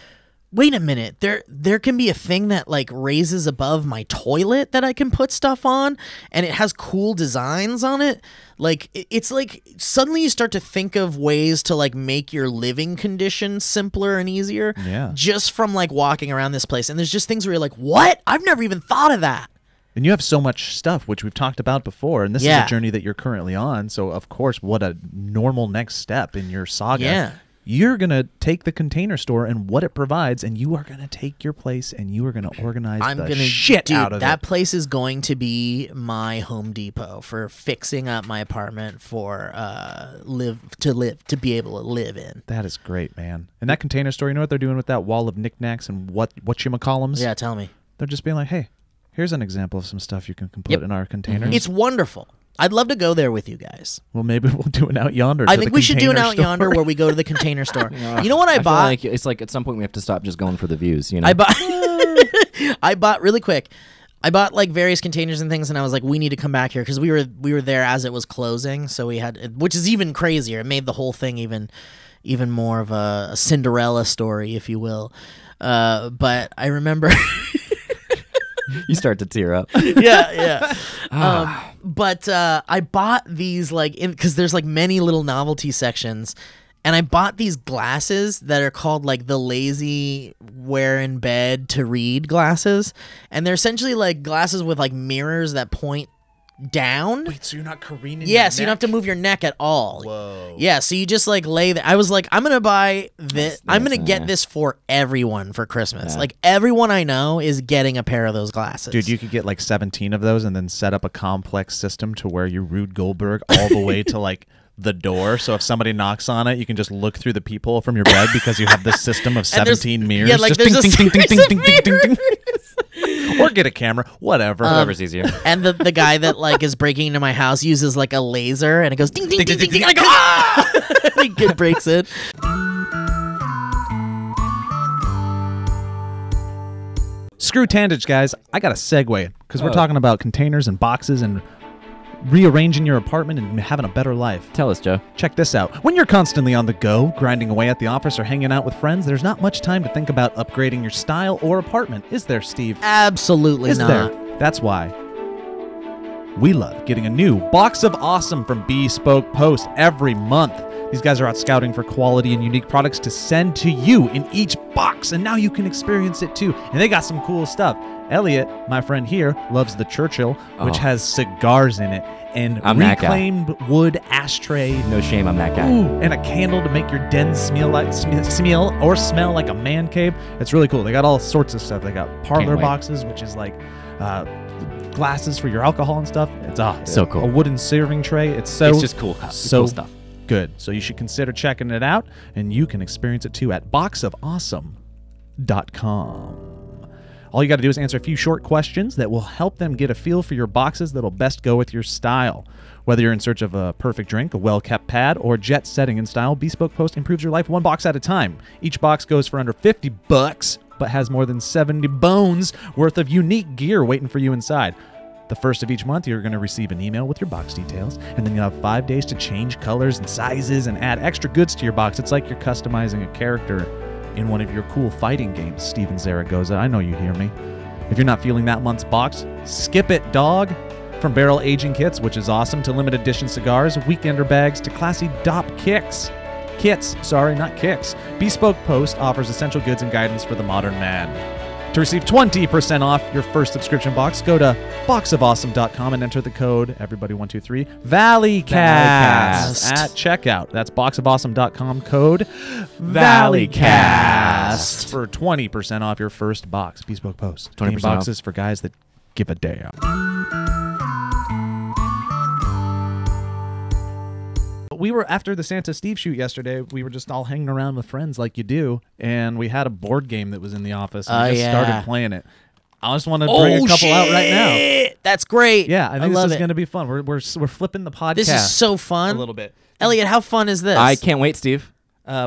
Speaker 1: wait a minute, there can be a thing that like raises above my toilet that I can put stuff on, and it has cool designs on it. Like it's like suddenly you start to think of ways to like make your living conditions simpler and easier.
Speaker 4: Yeah.
Speaker 1: Just from like walking around this place, and there's just things where you're like, what? I've never even thought of that.
Speaker 4: And you have so much stuff, which we've talked about before, and this is a journey that you're currently on. So of course, what a normal next step in your saga.
Speaker 1: Yeah.
Speaker 4: You're going to take the container store and what it provides, and you are going to take your place and you are going to organize shit out of it.
Speaker 1: That place is going to be my Home Depot for fixing up my apartment for to be able to live in.
Speaker 4: That is great, man. And that container store, you know what they're doing with that wall of knickknacks and whatchamacallums?
Speaker 1: Yeah, tell me.
Speaker 4: They're just being like, hey, here's an example of some stuff you can put in our containers.
Speaker 1: It's wonderful. I'd love to go there with you guys.
Speaker 4: Well, maybe we'll do an Out Yonder.
Speaker 1: I think we should do an Out Yonder where we go to the container store. You know what I bought?
Speaker 5: Feel like it's like at some point we have to stop just going for the views.
Speaker 1: I bought really quick. I bought like various containers and things, and I was like, we need to come back here because we were there as it was closing, so we had, which is even crazier. It made the whole thing even more of a Cinderella story, if you will. But I remember.
Speaker 5: You start to tear up.
Speaker 1: Yeah. But I bought these because there's like many little novelty sections, and I bought these glasses that are called like the lazy wear in bed to read glasses, and they're essentially like glasses with like mirrors that point down.
Speaker 4: Wait, so you're not careening?
Speaker 1: Yeah, so you don't have to move your neck at all.
Speaker 4: Whoa.
Speaker 1: Yeah, so you just like lay there. I was like, I'm gonna buy this. I'm gonna get this for everyone for Christmas.
Speaker 5: Yeah.
Speaker 1: Like everyone I know is getting a pair of those glasses.
Speaker 4: Dude, you could get like 17 of those and then set up a complex system to where you Rube Goldberg all the way to like the door. So if somebody knocks on it, you can just look through the peephole from your bed because you have this system of 17 mirrors.
Speaker 1: Yeah, like
Speaker 4: just
Speaker 1: there's
Speaker 4: ding,
Speaker 1: a
Speaker 4: ding, ding,
Speaker 1: series
Speaker 4: ding,
Speaker 1: of
Speaker 4: ding, ding, ding, ding. Or get a camera, whatever.
Speaker 5: Whatever's easier.
Speaker 1: And the guy that like is breaking into my house uses like a laser, and it goes ding ding ding ding ding. And I go ah! And he breaks it.
Speaker 4: Screw tangents, guys. I got a segue because we're talking about containers and boxes and rearranging your apartment and having a better life.
Speaker 5: Tell us, Joe.
Speaker 4: Check this out. When you're constantly on the go, grinding away at the office or hanging out with friends, there's not much time to think about upgrading your style or apartment, is there, Steve?
Speaker 1: Absolutely
Speaker 4: Is
Speaker 1: not.
Speaker 4: there? That's why we love getting a new Box of Awesome from Bespoke Post every month. These guys are out scouting for quality and unique products to send to you in each box, and now you can experience it too. And they got some cool stuff. Elliot, my friend here, loves the Churchill, which has cigars in it, and reclaimed wood ashtray.
Speaker 5: No shame, I'm that guy.
Speaker 4: Ooh, and a candle to make your den smell like a man cave. It's really cool. They got all sorts of stuff. They got parlor boxes, which is like glasses for your alcohol and stuff. It's
Speaker 5: so cool.
Speaker 4: A wooden serving tray. It's
Speaker 5: just cool.
Speaker 4: So
Speaker 5: cool stuff.
Speaker 4: Good. So you should consider checking it out, and you can experience it too at boxofawesome.com. All you got to do is answer a few short questions that will help them get a feel for your boxes that'll best go with your style. Whether you're in search of a perfect drink, a well-kept pad, or jet setting in style, Bespoke Post improves your life one box at a time. Each box goes for under $50, but has more than 70 bones worth of unique gear waiting for you inside. The first of each month, you're going to receive an email with your box details, and then you'll have 5 days to change colors and sizes and add extra goods to your box. It's like you're customizing a character in one of your cool fighting games, Steven Zaragoza. I know you hear me. If you're not feeling that month's box, skip it, dog. From barrel aging kits, which is awesome, to limited edition cigars, weekender bags, to classy DOP kits. Not kicks. Bespoke Post offers essential goods and guidance for the modern man. To receive 20% off your first subscription box, go to boxofawesome.com and enter the code, everybody123, Valleycast at checkout. That's boxofawesome.com, code Valleycast for 20% off your first box. Bespoke Post. 20% boxes for guys that give a damn. We were, after the Santa Steve shoot yesterday, we were just all hanging around with friends like you do, and we had a board game that was in the office, and we just started playing it. I just want to bring a couple out right now.
Speaker 1: That's great.
Speaker 4: Yeah, I think this is going to be fun. We're flipping the podcast.
Speaker 1: This is so fun.
Speaker 4: A little bit.
Speaker 1: Elliot, how fun is this?
Speaker 5: I can't wait, Steve.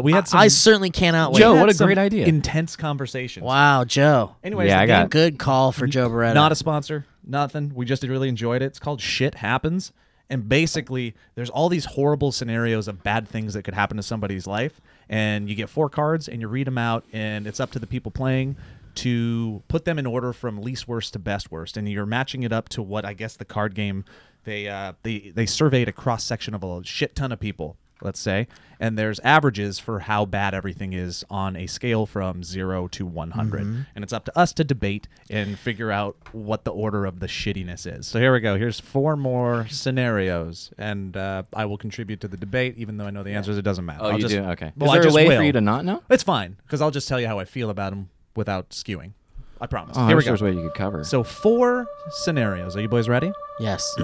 Speaker 4: We had some,
Speaker 1: I certainly cannot wait.
Speaker 5: Joe, what a great idea.
Speaker 4: Intense conversations.
Speaker 1: Wow, Joe.
Speaker 4: Anyways,
Speaker 5: yeah, I got
Speaker 1: good call for Joe Beretta.
Speaker 4: Not a sponsor, nothing. We just really enjoyed it. It's called Shit Happens. And basically, there's all these horrible scenarios of bad things that could happen to somebody's life. And you get 4 cards, and you read them out, and it's up to the people playing to put them in order from least worst to best worst. And you're matching it up to what I guess the card game, they surveyed a cross-section of a shit ton of people, let's say. And there's averages for how bad everything is on a scale from 0 to 100. And it's up to us to debate and figure out what the order of the shittiness is. So here we go. Here's 4 more scenarios. And I will contribute to the debate, even though I know the answers. It doesn't matter.
Speaker 5: Oh, you do? Okay.
Speaker 4: Well,
Speaker 5: is there a way for you to not know?
Speaker 4: It's fine, because I'll just tell you how I feel about them without skewing. I promise.
Speaker 5: Oh,
Speaker 4: here we go.
Speaker 5: There's a way you could cover.
Speaker 4: So 4 scenarios. Are you boys ready?
Speaker 1: Yes.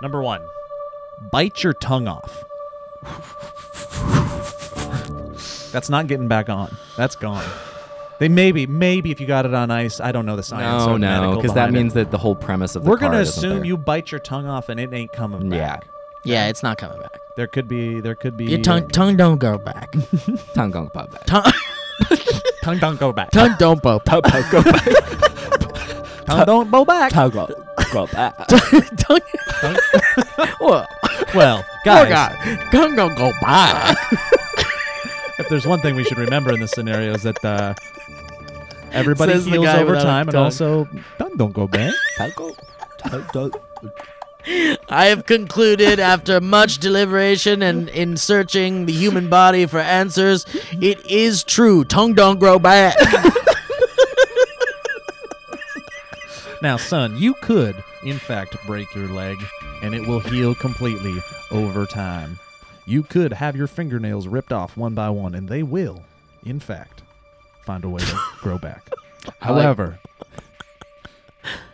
Speaker 4: Number 1. Bite your tongue off. That's not getting back on. That's gone. They maybe if you got it on ice. I don't know the science.
Speaker 5: No, because that means that the whole premise of the
Speaker 4: we're gonna
Speaker 5: card
Speaker 4: assume you bite your tongue off and it ain't coming back.
Speaker 1: Yeah, it's not coming back.
Speaker 4: There could be.
Speaker 1: Your tongue don't go back.
Speaker 5: Tongue don't go back.
Speaker 4: Tongue don't go back.
Speaker 1: Tongue don't go back.
Speaker 4: Tongue don't go back.
Speaker 5: Tongue go back.
Speaker 4: Well, guys,
Speaker 1: tongue don't go back.
Speaker 4: if there's one thing we should remember in this scenario is that everybody
Speaker 1: Says the
Speaker 4: heals
Speaker 1: guy
Speaker 4: over
Speaker 1: without a
Speaker 4: time, and
Speaker 1: tongue.
Speaker 4: also tongue don't go back.
Speaker 1: I have concluded, after much deliberation and in searching the human body for answers, it is true. Tongue don't grow back.
Speaker 4: Now, son, you could in fact, break your leg, and it will heal completely over time. You could have your fingernails ripped off one by one, and they will, in fact, find a way to grow back. However,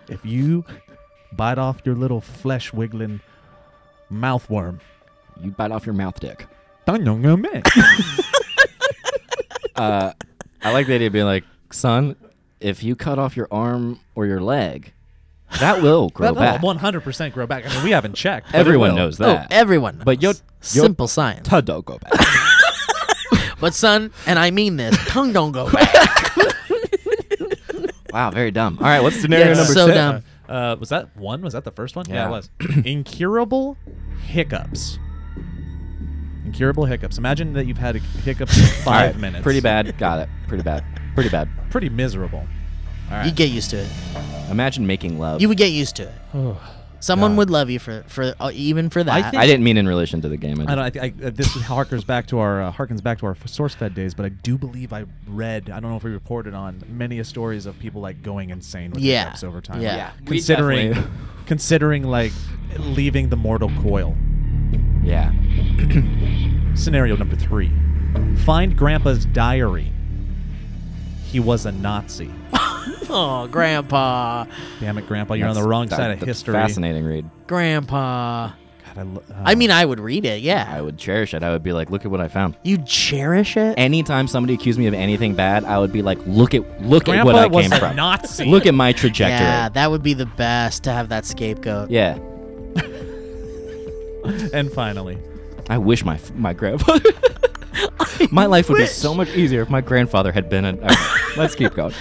Speaker 4: if you bite off your little flesh-wiggling mouthworm,
Speaker 5: You bite off your mouth dick.
Speaker 4: I
Speaker 5: like the idea of being like, son, if you cut off your arm or your leg, that will grow back.
Speaker 4: 100% grow back. I mean, we haven't checked. but it
Speaker 5: Everyone
Speaker 4: will.
Speaker 5: knows
Speaker 1: Oh,
Speaker 5: that.
Speaker 1: everyone knows.
Speaker 5: But
Speaker 1: simple science.
Speaker 5: tongue don't go back.
Speaker 1: But son, and I mean this, tongue don't go back.
Speaker 5: Wow, very dumb. All right, what's scenario
Speaker 1: Yeah,
Speaker 5: number
Speaker 1: so
Speaker 5: 6?
Speaker 1: dumb.
Speaker 4: Was that one? Was that the first one?
Speaker 5: Yeah.
Speaker 4: It was. Incurable hiccups. Incurable hiccups. Imagine that you've had hiccups in 5
Speaker 5: All right,
Speaker 4: minutes.
Speaker 5: Pretty bad. Got it. Pretty bad. Pretty bad.
Speaker 4: Pretty miserable. All right.
Speaker 1: You'd get used to it.
Speaker 5: Imagine making love.
Speaker 1: You would get used to it. Someone
Speaker 4: God.
Speaker 1: would love you for even for that.
Speaker 4: think-
Speaker 5: I didn't mean in relation to the game.
Speaker 4: This harkens back to our SourceFed days, but I do believe I read. I don't know if we reported on many a stories of people like going insane with
Speaker 1: Yeah.
Speaker 4: hiccups over time.
Speaker 1: Yeah.
Speaker 5: Yeah.
Speaker 4: Considering like leaving the mortal coil.
Speaker 5: Yeah.
Speaker 4: Scenario number 3: find Grandpa's diary. He was a Nazi.
Speaker 1: Oh, Grandpa.
Speaker 4: Damn it, Grandpa! You're on the wrong side of
Speaker 5: that's
Speaker 4: history.
Speaker 5: Fascinating read.
Speaker 1: Grandpa.
Speaker 4: God,
Speaker 1: I mean, I would read it, yeah.
Speaker 5: I would cherish it. I would be like, look at what I found.
Speaker 1: You'd cherish it?
Speaker 5: Anytime somebody accused me of anything bad, I would be like, look at what
Speaker 4: Grandpa
Speaker 5: I
Speaker 4: was
Speaker 5: came
Speaker 4: a
Speaker 5: from.
Speaker 4: Nazi.
Speaker 5: Look at my trajectory.
Speaker 1: Yeah, that would be the best to have that scapegoat.
Speaker 5: Yeah.
Speaker 4: And finally,
Speaker 5: I wish my grandfather. My life would be so much easier if my grandfather had been a. Let's keep going.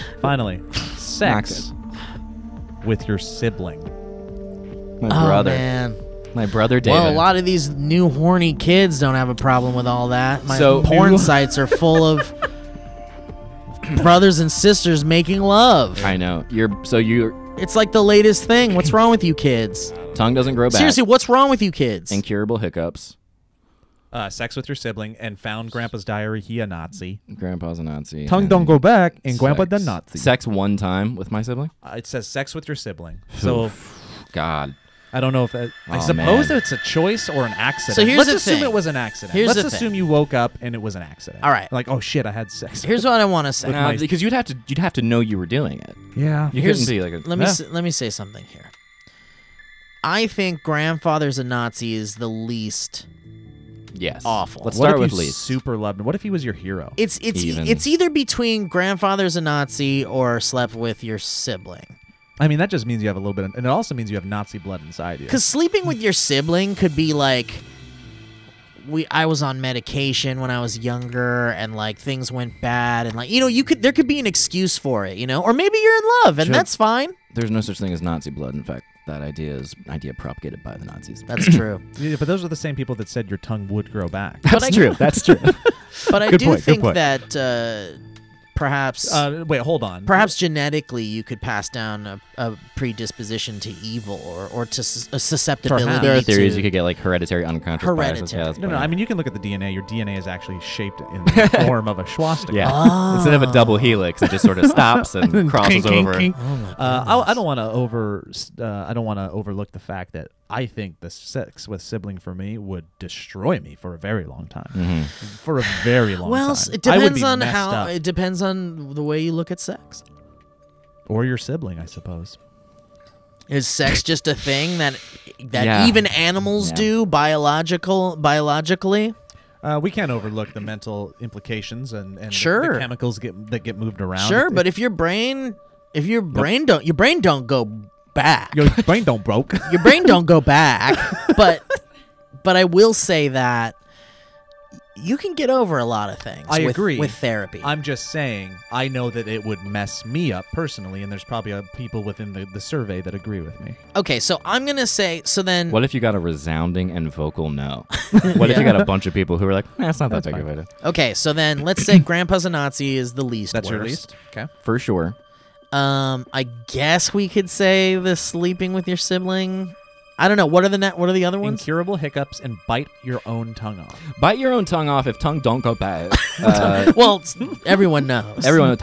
Speaker 4: sex with your sibling.
Speaker 5: My
Speaker 1: Oh,
Speaker 5: brother.
Speaker 1: man.
Speaker 5: My brother David.
Speaker 1: Well, a lot of these new horny kids don't have a problem with all that. My
Speaker 5: So-
Speaker 1: porn
Speaker 5: New-
Speaker 1: sites are full of brothers and sisters making love.
Speaker 5: I know. Your
Speaker 1: It's like the latest thing. What's wrong with you kids?
Speaker 5: tongue doesn't grow back.
Speaker 1: Seriously, what's wrong with you kids?
Speaker 5: Incurable hiccups.
Speaker 4: Sex with your sibling and found Grandpa's diary. He a Nazi.
Speaker 5: Grandpa's a Nazi.
Speaker 4: Tongue
Speaker 5: and
Speaker 4: don't go back and Grandpa
Speaker 5: sex.
Speaker 4: the Nazi.
Speaker 5: Sex one time with my sibling.
Speaker 4: It says sex with your sibling. So
Speaker 5: God.
Speaker 4: I don't know if that, I
Speaker 5: Oh,
Speaker 4: suppose
Speaker 5: man.
Speaker 4: it's a choice or an accident.
Speaker 1: So here's
Speaker 4: Let's
Speaker 1: the
Speaker 4: assume
Speaker 1: thing.
Speaker 4: it was an accident.
Speaker 1: Here's
Speaker 4: Let's
Speaker 1: the
Speaker 4: assume
Speaker 1: thing.
Speaker 4: you woke up and it was an accident.
Speaker 1: All right.
Speaker 4: Like, oh shit, I had sex.
Speaker 1: Here's what I want to say.
Speaker 5: No, because you'd have to know you were doing it.
Speaker 4: Yeah.
Speaker 5: You
Speaker 1: Here's-
Speaker 5: couldn't be like a.
Speaker 1: let me say something here. I think grandfather's a Nazi is the least
Speaker 5: Yes.
Speaker 1: awful.
Speaker 5: Let's
Speaker 4: What
Speaker 5: start
Speaker 4: if
Speaker 5: with
Speaker 4: you
Speaker 5: least.
Speaker 4: super loved him? What if he was your hero?
Speaker 1: It's
Speaker 5: Even.
Speaker 1: it's either between grandfather's a Nazi or slept with your sibling.
Speaker 4: I mean, that just means you have a little bit, and it also means you have Nazi blood inside you.
Speaker 1: Because sleeping with your sibling could be like, I was on medication when I was younger, and like things went bad, and like there could be an excuse for it, or maybe you're in love, and
Speaker 5: Sure.
Speaker 1: that's fine.
Speaker 5: There's no such thing as Nazi blood. In fact, that idea is idea propagated by the Nazis.
Speaker 1: That's true.
Speaker 4: Yeah, but those are the same people that said your tongue would grow back.
Speaker 5: That's true. That's true.
Speaker 1: But I
Speaker 4: Good
Speaker 1: do
Speaker 4: point, good
Speaker 1: think
Speaker 4: point.
Speaker 1: that perhaps
Speaker 4: Wait, hold on.
Speaker 1: perhaps genetically you could pass down a predisposition to evil or to a susceptibility.
Speaker 4: Perhaps.
Speaker 5: There are
Speaker 1: to
Speaker 5: theories you could get like hereditary unconscious biases.
Speaker 1: Hereditary.
Speaker 5: Yeah, that's
Speaker 4: No,
Speaker 5: probably-
Speaker 4: I mean, you can look at the DNA. Your DNA is actually shaped in the form of a swastika.
Speaker 5: Yeah.
Speaker 1: Ah.
Speaker 5: Instead of a double helix, it just sort of stops and crosses
Speaker 4: Kink, kink,
Speaker 5: over.
Speaker 4: kink.
Speaker 1: Oh my
Speaker 4: I don't want to I don't want to overlook the fact that I think the sex with sibling for me would destroy me for a very long time.
Speaker 5: Mhm.
Speaker 4: For a very long
Speaker 1: Well,
Speaker 4: time.
Speaker 1: it
Speaker 4: I would
Speaker 1: depends
Speaker 4: be
Speaker 1: on
Speaker 4: messed
Speaker 1: how.
Speaker 4: up.
Speaker 1: It depends on the way you look at sex.
Speaker 4: Or your sibling, I suppose.
Speaker 1: Is sex just a thing that
Speaker 5: Yeah.
Speaker 1: even animals
Speaker 5: Yeah.
Speaker 1: do biologically?
Speaker 4: We can't overlook the mental implications and
Speaker 1: Sure.
Speaker 4: the chemicals that get moved around.
Speaker 1: Sure, but if your brain don't go back,
Speaker 4: your brain don't broke.
Speaker 1: your brain don't go back. But I will say that you can get over a lot of things.
Speaker 4: I
Speaker 1: with,
Speaker 4: agree.
Speaker 1: with therapy.
Speaker 4: I'm just saying, I know that it would mess me up personally, and there's probably people within the survey that agree with me.
Speaker 1: Okay, so I'm gonna say. So then,
Speaker 5: What if you got a resounding and vocal no? What if you got a bunch of people who were like, it's not that big of a deal.
Speaker 1: okay, so then let's say Grandpa's a Nazi is the least.
Speaker 4: That's your
Speaker 1: worst.
Speaker 4: least? Okay.
Speaker 5: For sure.
Speaker 1: I guess we could say the sleeping with your sibling. I don't know. What are the other ones?
Speaker 4: Incurable hiccups and bite your own tongue off.
Speaker 5: Bite your own tongue off if tongue don't go bad.
Speaker 1: Well, everyone knows.
Speaker 5: Everyone.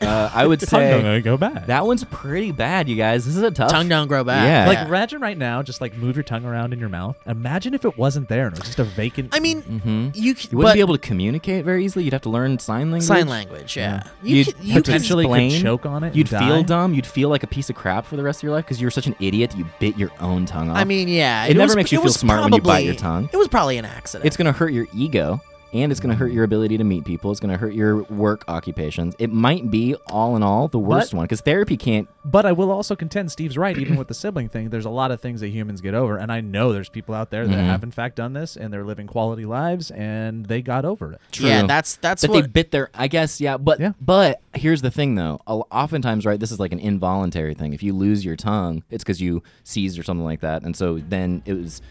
Speaker 5: I would say
Speaker 4: tongue don't go bad.
Speaker 5: that one's pretty bad, you guys. This is a tough.
Speaker 1: Tongue don't grow back.
Speaker 5: Yeah.
Speaker 4: Like, imagine right now, just like move your tongue around in your mouth. Imagine if it wasn't there and it was just a vacant.
Speaker 1: I mean,
Speaker 5: you wouldn't be able to communicate very easily. You'd have to learn sign language.
Speaker 1: Sign language, yeah.
Speaker 5: You'd
Speaker 4: potentially
Speaker 5: explain.
Speaker 4: could choke on it.
Speaker 5: You'd
Speaker 4: and
Speaker 5: feel
Speaker 4: die.
Speaker 5: dumb. You'd feel like a piece of crap for the rest of your life because you were such an idiot. You bit your own tongue off.
Speaker 1: I mean, yeah.
Speaker 5: It never makes you feel smart when you bite your tongue.
Speaker 1: It was probably an accident.
Speaker 5: It's going to hurt your ego, and it's going to hurt your ability to meet people. It's going to hurt your work occupations. It might be, all in all, the worst one because therapy can't.
Speaker 4: But I will also contend Steve's right, even with the sibling thing, there's a lot of things that humans get over. And I know there's people out there that have, in fact, done this, and they're living quality lives, and they got over it.
Speaker 5: True.
Speaker 1: Yeah, that's
Speaker 5: that
Speaker 1: what...
Speaker 5: they bit their. I guess, yeah. But here's the thing, though. Oftentimes, right, this is like an involuntary thing. If you lose your tongue, it's because you seized or something like that. And so then it was...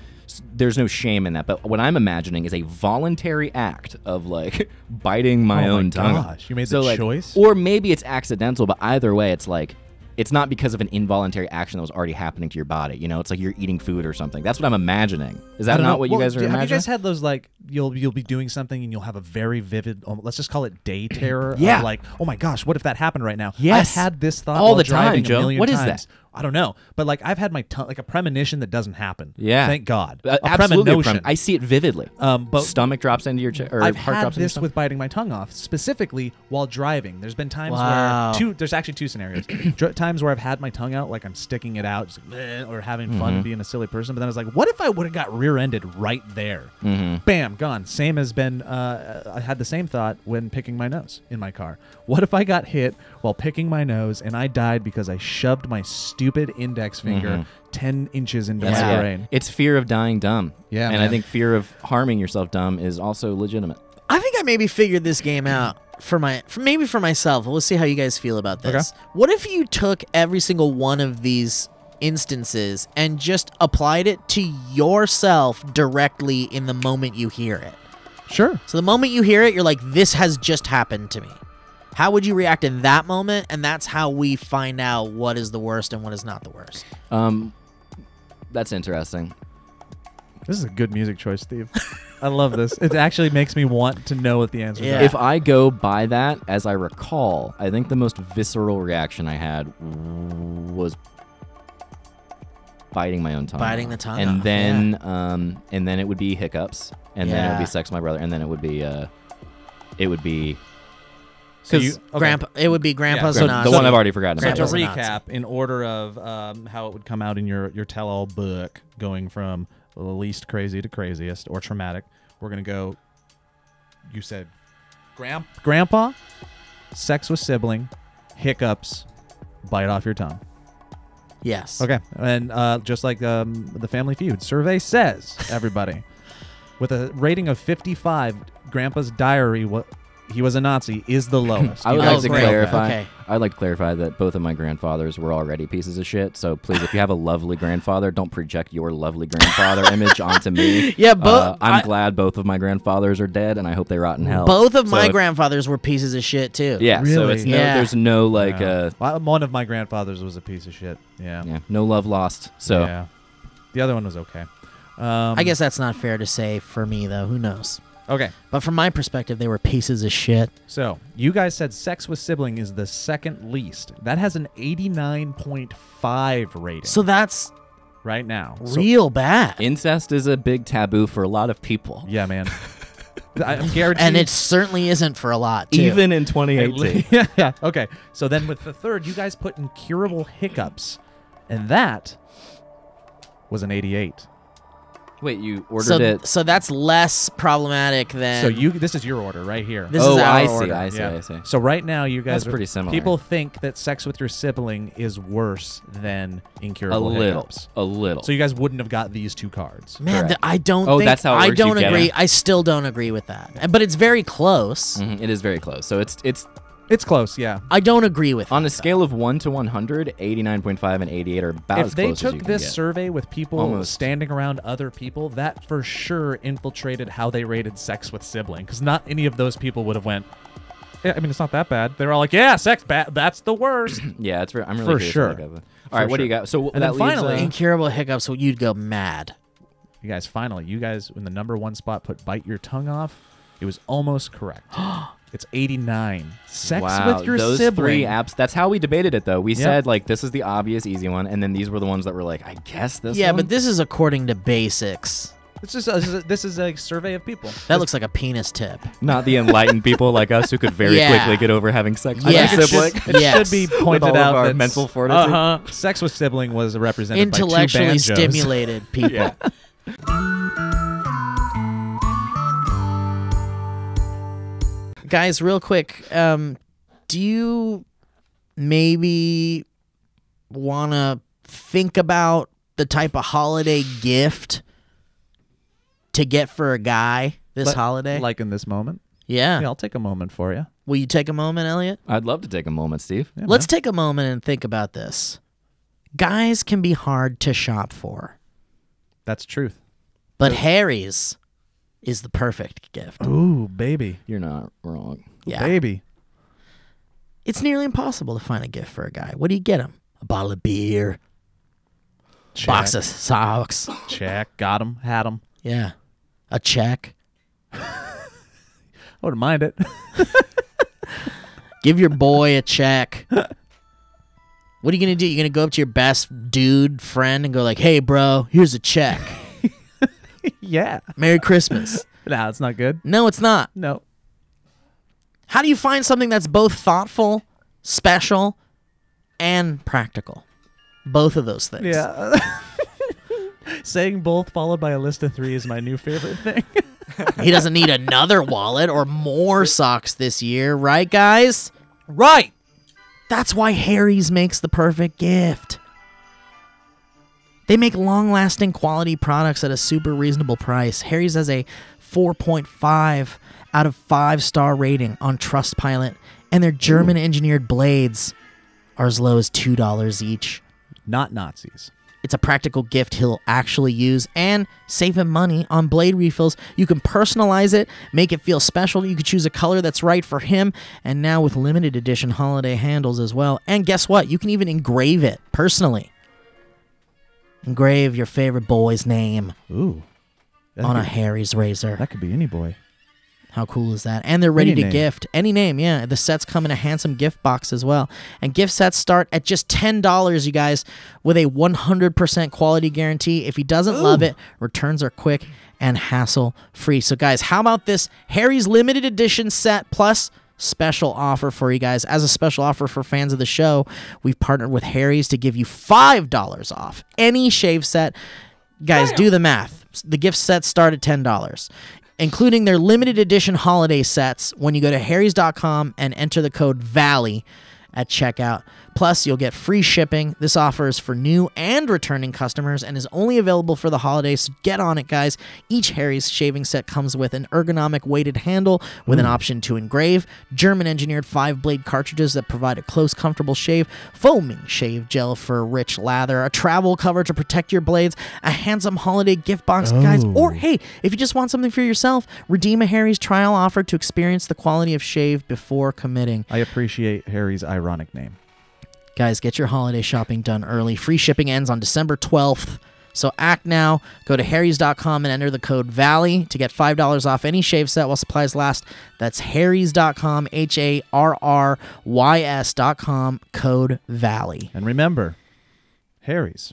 Speaker 5: There's no shame in that, but what I'm imagining is a voluntary act of like biting my own tongue.
Speaker 4: Gosh, you made the choice?
Speaker 5: Or maybe it's accidental, but either way, it's like it's not because of an involuntary action that was already happening to your body. You know, it's like you're eating food or something. That's what I'm imagining. Is that not what you guys are imagining?
Speaker 4: Have you guys had those like you'll be doing something and you'll have a very vivid, let's just call it day terror?
Speaker 5: Yeah.
Speaker 4: Of like, oh my gosh, what if that happened right now?
Speaker 5: Yes.
Speaker 4: I had this thought
Speaker 5: all
Speaker 4: while
Speaker 5: the time,
Speaker 4: driving
Speaker 5: Joe.
Speaker 4: a million
Speaker 5: What is
Speaker 4: times.
Speaker 5: that?
Speaker 4: I don't know, but like I've had my tongue like a premonition that doesn't happen.
Speaker 5: Yeah,
Speaker 4: thank God.
Speaker 5: Absolutely,
Speaker 4: premonition.
Speaker 5: I see it vividly.
Speaker 4: But
Speaker 5: stomach drops into your chest, or
Speaker 4: I've
Speaker 5: heart
Speaker 4: had
Speaker 5: drops into your
Speaker 4: this
Speaker 5: stomach?
Speaker 4: with biting my tongue off, specifically while driving. There's been times
Speaker 1: Wow.
Speaker 4: where there's actually two scenarios. Times where I've had my tongue out, like I'm sticking it out, just like, "Bleh," or having fun and being a silly person. But then I was like, what if I would have got rear-ended right there? Bam, gone. Same as been. I had the same thought when picking my nose in my car. What if I got hit while picking my nose and I died because I shoved my stupid index finger 10 inches into my brain?
Speaker 5: It's fear of dying dumb.
Speaker 4: Yeah,
Speaker 5: and
Speaker 4: man.
Speaker 5: I think fear of harming yourself dumb is also legitimate.
Speaker 1: I think I maybe figured this game out for myself. We'll see how you guys feel about this.
Speaker 4: Okay.
Speaker 1: What if you took every single one of these instances and just applied it to yourself directly in the moment you hear it?
Speaker 4: Sure.
Speaker 1: So the moment you hear it, you're like, this has just happened to me. How would you react in that moment? And that's how we find out what is the worst and what is not the worst.
Speaker 5: That's interesting.
Speaker 4: This is a good music choice, Steve. I love this. It actually makes me want to know what the answer is.
Speaker 1: Yeah.
Speaker 5: If I go by that, as I recall, I think the most visceral reaction I had was biting my own tongue.
Speaker 1: Biting the tongue
Speaker 5: and
Speaker 1: off,
Speaker 5: then and then it would be hiccups, and then it would be sex with my brother, and then it would be because
Speaker 1: Grandpa, it would be Grandpa's
Speaker 5: so
Speaker 1: and
Speaker 5: the one I've already forgotten.
Speaker 4: So to
Speaker 1: Grandpa's
Speaker 4: recap, in order of how it would come out in your tell-all book, going from the least crazy to craziest or traumatic, we're going to go, you said Grandpa, sex with sibling, hiccups, bite off your tongue.
Speaker 1: Yes.
Speaker 4: Okay. And just like the Family Feud survey says, everybody, with a rating of 55, Grandpa's diary, he was a Nazi, is the lowest.
Speaker 5: I would like to
Speaker 1: great.
Speaker 5: clarify.
Speaker 1: Okay.
Speaker 5: I'd like to clarify that both of my grandfathers were already pieces of shit. So please, if you have a lovely grandfather, don't project your lovely grandfather image onto me.
Speaker 1: Yeah, but
Speaker 5: I'm glad both of my grandfathers are dead, and I hope they rot in hell.
Speaker 1: Both of my
Speaker 5: So
Speaker 1: grandfathers were pieces of shit too.
Speaker 5: Yeah, so
Speaker 4: Really?
Speaker 5: it's no,
Speaker 1: Yeah.
Speaker 5: there's no like
Speaker 4: one of my grandfathers was a piece of shit. Yeah.
Speaker 5: no love lost. So
Speaker 4: Yeah. The other one was okay.
Speaker 1: I guess that's not fair to say for me though. Who knows?
Speaker 4: Okay.
Speaker 1: But from my perspective, they were pieces of shit.
Speaker 4: So, you guys said sex with sibling is the second least. That has an 89.5 rating.
Speaker 1: So that's
Speaker 4: right now.
Speaker 1: real bad.
Speaker 5: incest is a big taboo for a lot of people.
Speaker 4: Yeah, man. I'm guaranteed.
Speaker 1: And it certainly isn't for a lot, too.
Speaker 5: Even in 2018.
Speaker 4: yeah. Okay. So then with the third, you guys put incurable hiccups, and that was an 88.
Speaker 5: Wait, you ordered it?
Speaker 1: So that's less problematic than...
Speaker 4: So this is your order right here.
Speaker 1: This is our
Speaker 5: I
Speaker 1: order.
Speaker 5: see. I see.
Speaker 4: So right now, you guys
Speaker 5: That's pretty similar.
Speaker 4: People think that sex with your sibling is worse than incurable hiccups.
Speaker 5: A little.
Speaker 4: So you guys wouldn't have got these two cards.
Speaker 1: Man,
Speaker 5: Correct.
Speaker 1: I don't
Speaker 5: Oh,
Speaker 1: think...
Speaker 5: that's how it
Speaker 1: I
Speaker 5: works, you
Speaker 1: don't
Speaker 5: get
Speaker 1: agree.
Speaker 5: it.
Speaker 1: I still don't agree with that. But it's very close.
Speaker 5: Mhm, it is very close. So it's
Speaker 4: It's close, yeah.
Speaker 1: I don't agree with
Speaker 5: on
Speaker 1: that,
Speaker 5: a scale of 1 to 100, 89.5 and 88 are about
Speaker 4: If
Speaker 5: as
Speaker 4: they
Speaker 5: close as you
Speaker 4: took
Speaker 5: can
Speaker 4: this
Speaker 5: get.
Speaker 4: survey with people
Speaker 5: Almost.
Speaker 4: standing around other people, that for sure infiltrated how they rated sex with sibling. Because not any of those people would have went, I mean, it's not that bad. They're all like, yeah, sex bad. That's the worst.
Speaker 5: Yeah, it's. I'm really
Speaker 4: For
Speaker 5: curious
Speaker 4: sure.
Speaker 5: to look at that. All right, what do you got? So
Speaker 4: And
Speaker 5: that
Speaker 4: then finally-
Speaker 5: leaves,
Speaker 1: Incurable hiccups, so you'd go mad.
Speaker 4: You guys, in the number 1 spot put bite your tongue off. It was almost correct. It's 89. Sex
Speaker 5: wow,
Speaker 4: with your
Speaker 5: those
Speaker 4: sibling.
Speaker 5: 3 apps. That's how we debated it, though. We said like this is the obvious easy one, and then these were the ones that were like, I guess this.
Speaker 1: Yeah,
Speaker 5: one?
Speaker 1: but this is according to basics.
Speaker 4: This is a survey of people.
Speaker 1: That looks like a penis tip.
Speaker 5: not the enlightened people like us who could very
Speaker 1: Yeah.
Speaker 5: quickly get over having sex with
Speaker 1: Yes.
Speaker 5: a sibling.
Speaker 4: It
Speaker 1: Yes.
Speaker 4: should be
Speaker 5: With
Speaker 4: pointed
Speaker 5: all
Speaker 4: out
Speaker 5: of our
Speaker 4: that
Speaker 5: mental fortitude.
Speaker 4: sex with sibling was represented by 2
Speaker 1: Intellectually
Speaker 4: banjos.
Speaker 1: stimulated people.
Speaker 5: Yeah.
Speaker 1: Guys, real quick, do you maybe want to think about the type of holiday gift to get for a guy this holiday?
Speaker 4: Like in this moment.
Speaker 1: Yeah.
Speaker 4: Yeah, I'll take a moment for you.
Speaker 1: Will you take a moment, Elliot?
Speaker 5: I'd love to take a moment, Steve.
Speaker 4: Yeah,
Speaker 1: Let's take a moment and think about this. Guys can be hard to shop for,
Speaker 4: That's truth.
Speaker 1: but Harry's is the perfect gift.
Speaker 4: Ooh, baby.
Speaker 5: You're not wrong.
Speaker 1: Yeah.
Speaker 4: Baby.
Speaker 1: It's nearly impossible to find a gift for a guy. What do you get him? A bottle of beer, box of socks.
Speaker 4: Check. Got him. Had him.
Speaker 1: Yeah. A check.
Speaker 4: I wouldn't mind it.
Speaker 1: Give your boy a check. What are you going to do? You're going to go up to your best dude friend and go like, hey, bro, here's a check.
Speaker 4: Yeah.
Speaker 1: Merry Christmas.
Speaker 4: Nah, it's not good.
Speaker 1: No, it's not.
Speaker 4: No.
Speaker 1: How do you find something that's both thoughtful, special, and practical? Both of those things.
Speaker 4: Yeah. Saying both followed by a list of 3 is my new favorite thing.
Speaker 1: He doesn't need another wallet or more socks this year, right, guys?
Speaker 4: Right.
Speaker 1: That's why Harry's makes the perfect gift. They make long-lasting quality products at a super reasonable price. Harry's has a 4.5 out of 5-star rating on Trustpilot, and their German-engineered blades are as low as $2 each.
Speaker 4: Not Nazis.
Speaker 1: It's a practical gift he'll actually use and save him money on blade refills. You can personalize it, make it feel special. You could choose a color that's right for him, and now with limited edition holiday handles as well. And guess what? You can even engrave it personally. Engrave your favorite boy's name
Speaker 4: Ooh.
Speaker 1: on a Harry's razor.
Speaker 4: That could be any boy.
Speaker 1: How cool is that? And they're ready
Speaker 4: Any
Speaker 1: to
Speaker 4: name.
Speaker 1: gift. Any name, yeah. The sets come in a handsome gift box as well. And gift sets start at just $10, you guys, with a 100% quality guarantee. If he doesn't love it, returns are quick and hassle-free. So, guys, how about this Harry's limited edition set plus special offer for you guys? As a special offer for fans of the show, we've partnered with Harry's to give you $5 off any shave set. Guys, do the math. The gift sets start at $10. Including their limited edition holiday sets when you go to harrys.com and enter the code VALLEY at checkout. Plus, you'll get free shipping. This offer is for new and returning customers and is only available for the holidays, so get on it, guys. Each Harry's shaving set comes with an ergonomic weighted handle with an option to engrave, German-engineered 5-blade cartridges that provide a close, comfortable shave, foaming shave gel for a rich lather, a travel cover to protect your blades, a handsome holiday gift box, guys. Or, hey, if you just want something for yourself, redeem a Harry's trial offer to experience the quality of shave before committing.
Speaker 4: I appreciate Harry's ironic name.
Speaker 1: Guys, get your holiday shopping done early. Free shipping ends on December 12th. So act now. Go to harrys.com and enter the code VALLEY to get $5 off any shave set while supplies last. That's harrys.com, HARRYS.com, code VALLEY.
Speaker 4: And remember, Harry's.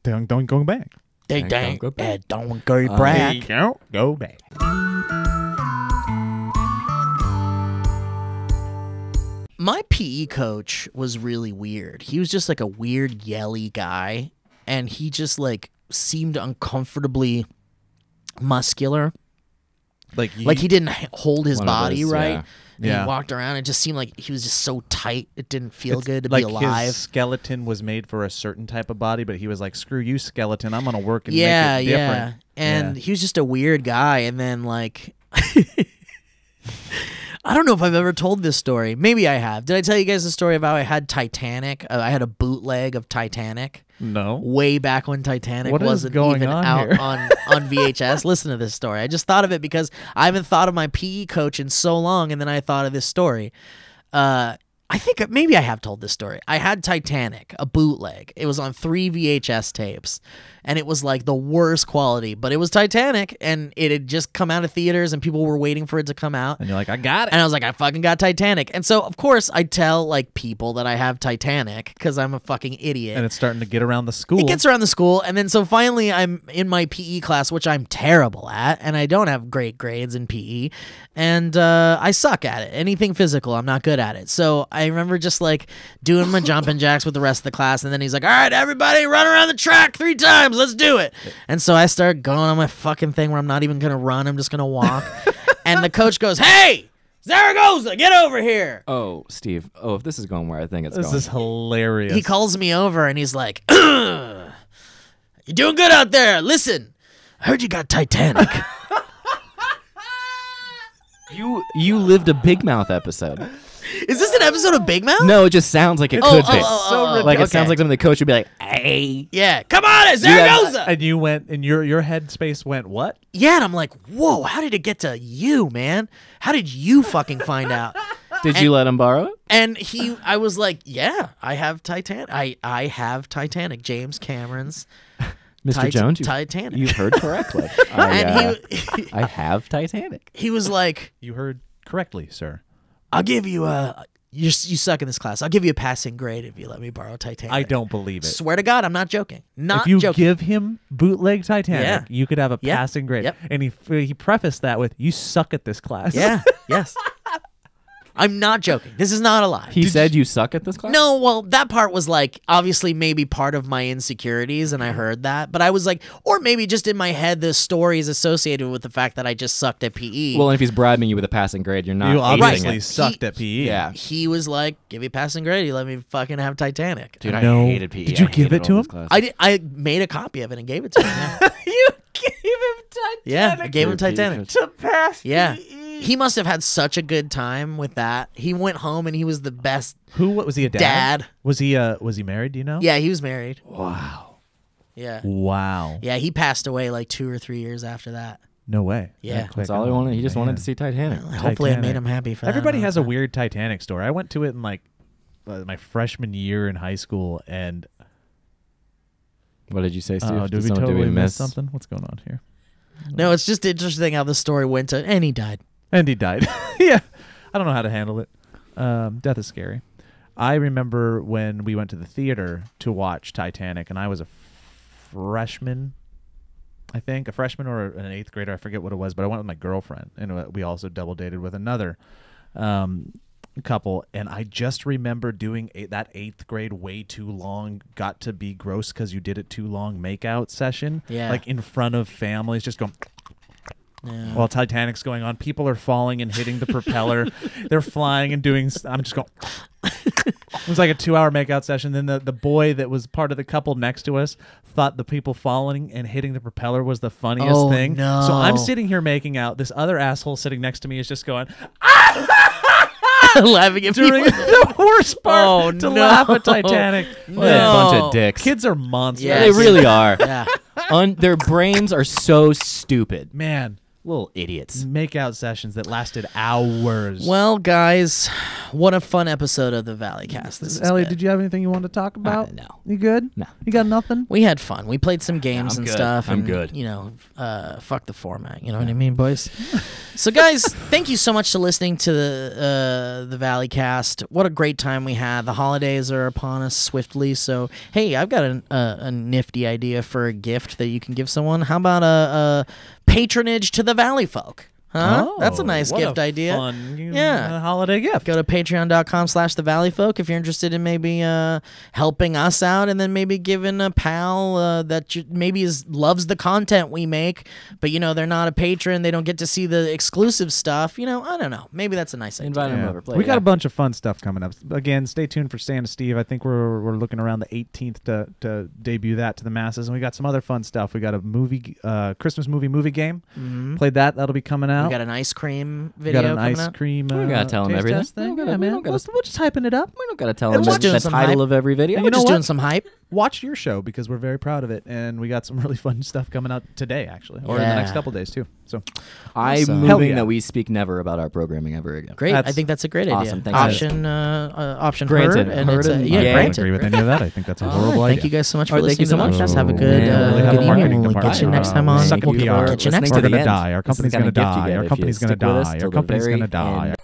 Speaker 4: Don't go back.
Speaker 1: They
Speaker 5: Don't go back.
Speaker 1: don't go back.
Speaker 4: Don't go back.
Speaker 1: My PE coach was really weird. He was just like a weird, yelly guy, and he just like seemed uncomfortably muscular.
Speaker 4: Like
Speaker 1: He didn't hold his
Speaker 5: One of
Speaker 1: body
Speaker 5: those,
Speaker 1: right.
Speaker 5: yeah.
Speaker 1: And
Speaker 4: Yeah.
Speaker 1: he walked around. It just seemed like he was just so tight. It didn't feel good to
Speaker 4: like
Speaker 1: be alive.
Speaker 4: His skeleton was made for a certain type of body, but he was like, "Screw you, skeleton! I'm gonna work and
Speaker 1: Yeah,
Speaker 4: make it different."
Speaker 1: yeah. And
Speaker 4: Yeah.
Speaker 1: he was just a weird guy. And then like, I don't know if I've ever told this story. Maybe I have. Did I tell you guys the story of how I had Titanic? I had a bootleg of Titanic.
Speaker 4: No.
Speaker 1: Way back when Titanic
Speaker 4: what
Speaker 1: wasn't even out on VHS. Listen to this story. I just thought of it because I haven't thought of my PE coach in so long, and then I thought of this story. I think maybe I have told this story. I had Titanic, a bootleg. It was on 3 VHS tapes, and it was like the worst quality, but it was Titanic, and it had just come out of theaters, and people were waiting for it to come out.
Speaker 4: And you're like, I got it.
Speaker 1: And I was like, I fucking got Titanic. And so, of course, I tell like people that I have Titanic because I'm a fucking idiot.
Speaker 4: And it's starting to get around the school.
Speaker 1: It gets around the school, and then so finally I'm in my PE class, which I'm terrible at, and I don't have great grades in PE, and I suck at it. Anything physical, I'm not good at it. So I remember just like doing my jumping jacks with the rest of the class, and then he's like, all right, everybody run around the track 3 times. Let's do it. And so I start going on my fucking thing where I'm not even going to run. I'm just going to walk. And the coach goes, hey, Zaragoza, get over here.
Speaker 5: Oh, Steve. Oh, if this is going where I think it's going.
Speaker 4: This is hilarious.
Speaker 1: He calls me over, and he's like, you're doing good out there. Listen, I heard you got Titanic.
Speaker 5: You lived a Big Mouth episode.
Speaker 1: Is this an episode of Big Mouth?
Speaker 5: No, it just sounds like it could be. Like
Speaker 1: okay.
Speaker 5: it sounds like something the coach would be like, hey.
Speaker 1: Yeah, come on, Zaragoza.
Speaker 4: And you went, and your head space went what?
Speaker 1: Yeah, and I'm like, whoa, how did it get to you, man? How did you fucking find out?
Speaker 5: Did you let him borrow it?
Speaker 1: And I was like, yeah, I have Titanic. I have Titanic, James Cameron's
Speaker 5: Mr. Jones,
Speaker 1: Titanic.
Speaker 5: You heard correctly.
Speaker 1: I
Speaker 5: have Titanic.
Speaker 1: He was like,
Speaker 4: you heard correctly, sir.
Speaker 1: I'll give you you suck in this class. I'll give you a passing grade if you let me borrow Titanic.
Speaker 4: I don't believe it.
Speaker 1: Swear to God, I'm not joking.
Speaker 4: If you give him bootleg Titanic, you could have a passing grade.
Speaker 1: Yep.
Speaker 4: And he prefaced that with, you suck at this class.
Speaker 1: Yeah, yes. I'm not joking. This is not a lie.
Speaker 5: He said you suck at this class?
Speaker 1: No, well, that part was like obviously maybe part of my insecurities, and I heard that. But I was like, or maybe just in my head, the story is associated with the fact that I just sucked at PE.
Speaker 5: Well, and if he's bribing you with a passing grade, you're not.
Speaker 4: You obviously
Speaker 5: it.
Speaker 4: sucked at PE.
Speaker 5: Yeah.
Speaker 1: He was like, give me a passing grade. You let me fucking have Titanic.
Speaker 5: Dude, I hated PE.
Speaker 4: Did you give it to him?
Speaker 1: I made a copy of it and gave it to him. Yeah.
Speaker 4: You gave him Titanic.
Speaker 1: Yeah, I gave him Titanic.
Speaker 4: To pass
Speaker 1: Yeah.
Speaker 4: PE.
Speaker 1: He must have had such a good time with that. He went home and he was the best.
Speaker 4: What was he, a dad? Was he married, do you know?
Speaker 1: Yeah, he was married.
Speaker 4: Wow.
Speaker 1: Yeah.
Speaker 4: Wow.
Speaker 1: Yeah, he passed away like 2 or 3 years after that.
Speaker 4: No way.
Speaker 1: Yeah.
Speaker 5: That's all he wanted. He just wanted to see Titanic.
Speaker 1: Hopefully I made him happy for that.
Speaker 4: Everybody has a weird Titanic story. I went to it in like my freshman year in high school, and
Speaker 5: what did you say, Steve?
Speaker 4: Did we totally miss something? What's going on here?
Speaker 1: No, it's just interesting how the story went to, and he died.
Speaker 4: And he died. Yeah. I don't know how to handle it. Death is scary. I remember when we went to the theater to watch Titanic, and I was a freshman, I think, a freshman or an 8th grader. I forget what it was, but I went with my girlfriend, and we also double dated with another couple. And I just remember doing that 8th grade way too long, got to be gross because you did it too long makeout session.
Speaker 1: Yeah.
Speaker 4: Like in front of families, just going...
Speaker 1: Yeah.
Speaker 4: While Titanic's going on, people are falling and hitting the propeller. They're flying and doing... I'm just going... It was like a 2-hour makeout session. Then the boy that was part of the couple next to us thought the people falling and hitting the propeller was the funniest thing.
Speaker 1: No.
Speaker 4: So I'm sitting here making out. This other asshole sitting next to me is just going...
Speaker 1: laughing at
Speaker 4: during the worst part to laugh at Titanic.
Speaker 5: What a bunch of dicks.
Speaker 4: Kids are monsters.
Speaker 1: Yeah,
Speaker 5: They really are.
Speaker 1: Yeah.
Speaker 5: Their brains are so stupid.
Speaker 4: Man.
Speaker 5: Little idiots.
Speaker 4: Makeout sessions that lasted hours.
Speaker 1: Well, guys, what a fun episode of the Valleycast. This has
Speaker 4: Elliot,
Speaker 1: been.
Speaker 4: did you have anything you wanted to talk about?
Speaker 5: No.
Speaker 4: You good?
Speaker 5: No.
Speaker 4: You got nothing?
Speaker 1: We had fun. We played some games and
Speaker 5: good.
Speaker 1: stuff.
Speaker 5: I'm
Speaker 1: and,
Speaker 5: good.
Speaker 1: You know, fuck the format. You know what I mean, boys? So, guys, thank you so much for listening to the Valleycast. What a great time we had. The holidays are upon us swiftly. So, hey, I've got a nifty idea for a gift that you can give someone. How about a patronage to the Valleyfolk? Huh?
Speaker 4: Oh,
Speaker 1: that's a nice
Speaker 4: what
Speaker 1: gift
Speaker 4: a
Speaker 1: idea.
Speaker 4: Fun,
Speaker 1: Yeah.
Speaker 4: holiday gift.
Speaker 1: Go to patreon.com/thevalleyfolk if you're interested in maybe helping us out, and then maybe giving a pal that maybe loves the content we make, but they're not a patron, they don't get to see the exclusive stuff. I don't know. Maybe that's a nice idea.
Speaker 5: Invite them over. Play.
Speaker 4: We got a bunch of fun stuff coming up. Again, stay tuned for Santa Steve. I think we're looking around the 18th to debut that to the masses, and we got some other fun stuff. We got a movie, Christmas movie game.
Speaker 1: Mm-hmm.
Speaker 4: Played that. That'll be coming out. out.
Speaker 1: We got an ice cream
Speaker 4: We
Speaker 1: video
Speaker 4: got an
Speaker 1: coming
Speaker 4: ice
Speaker 1: out.
Speaker 4: cream.
Speaker 5: We gotta tell them
Speaker 4: taste
Speaker 5: everything.
Speaker 4: test thing.
Speaker 5: We
Speaker 4: Yeah, man.
Speaker 5: don't gotta-
Speaker 4: We're just hyping it up.
Speaker 5: We don't gotta tell
Speaker 1: And
Speaker 5: them
Speaker 1: we're just doing
Speaker 5: the
Speaker 1: some
Speaker 5: title
Speaker 1: hype.
Speaker 5: of every video.
Speaker 4: And
Speaker 1: We're
Speaker 4: you know
Speaker 1: just
Speaker 4: what?
Speaker 1: doing some hype.
Speaker 4: Watch your show because we're very proud of it, and we got some really fun stuff coming out today, actually, or in the
Speaker 1: Yeah.
Speaker 4: next couple days too. So
Speaker 5: I'm
Speaker 1: Awesome.
Speaker 5: moving
Speaker 4: Hell yeah.
Speaker 5: that we speak never about our programming ever again.
Speaker 1: Great. I think that's a great idea.
Speaker 5: awesome. Thanks,
Speaker 1: option
Speaker 5: Granted.
Speaker 1: heard. And
Speaker 5: Heard
Speaker 1: it's
Speaker 5: and
Speaker 1: yeah,
Speaker 5: yeah.
Speaker 4: I don't
Speaker 1: granted.
Speaker 4: agree with any of that. I think that's a
Speaker 1: All
Speaker 4: horrible
Speaker 1: right,
Speaker 4: idea.
Speaker 1: thank you guys so much for
Speaker 5: All right, thank you
Speaker 1: listening to
Speaker 5: so
Speaker 1: the
Speaker 5: much.
Speaker 1: podcast. Have a
Speaker 4: Oh,
Speaker 1: good,
Speaker 4: man, really have a
Speaker 1: good evening.
Speaker 4: marketing
Speaker 1: We'll get
Speaker 4: department.
Speaker 1: you next time on.
Speaker 4: Suck your PR.
Speaker 1: Catch you next
Speaker 5: Listening
Speaker 4: We're
Speaker 5: to the
Speaker 4: gonna
Speaker 5: end.
Speaker 4: die. Our
Speaker 5: This is
Speaker 4: company's
Speaker 5: the kind
Speaker 4: gonna
Speaker 5: of gift you
Speaker 4: die.
Speaker 5: get
Speaker 4: Our
Speaker 5: if you
Speaker 4: company's gonna
Speaker 5: stick with us
Speaker 4: die.
Speaker 5: till
Speaker 4: Our
Speaker 5: the
Speaker 4: company's
Speaker 5: very
Speaker 4: gonna die.
Speaker 5: end.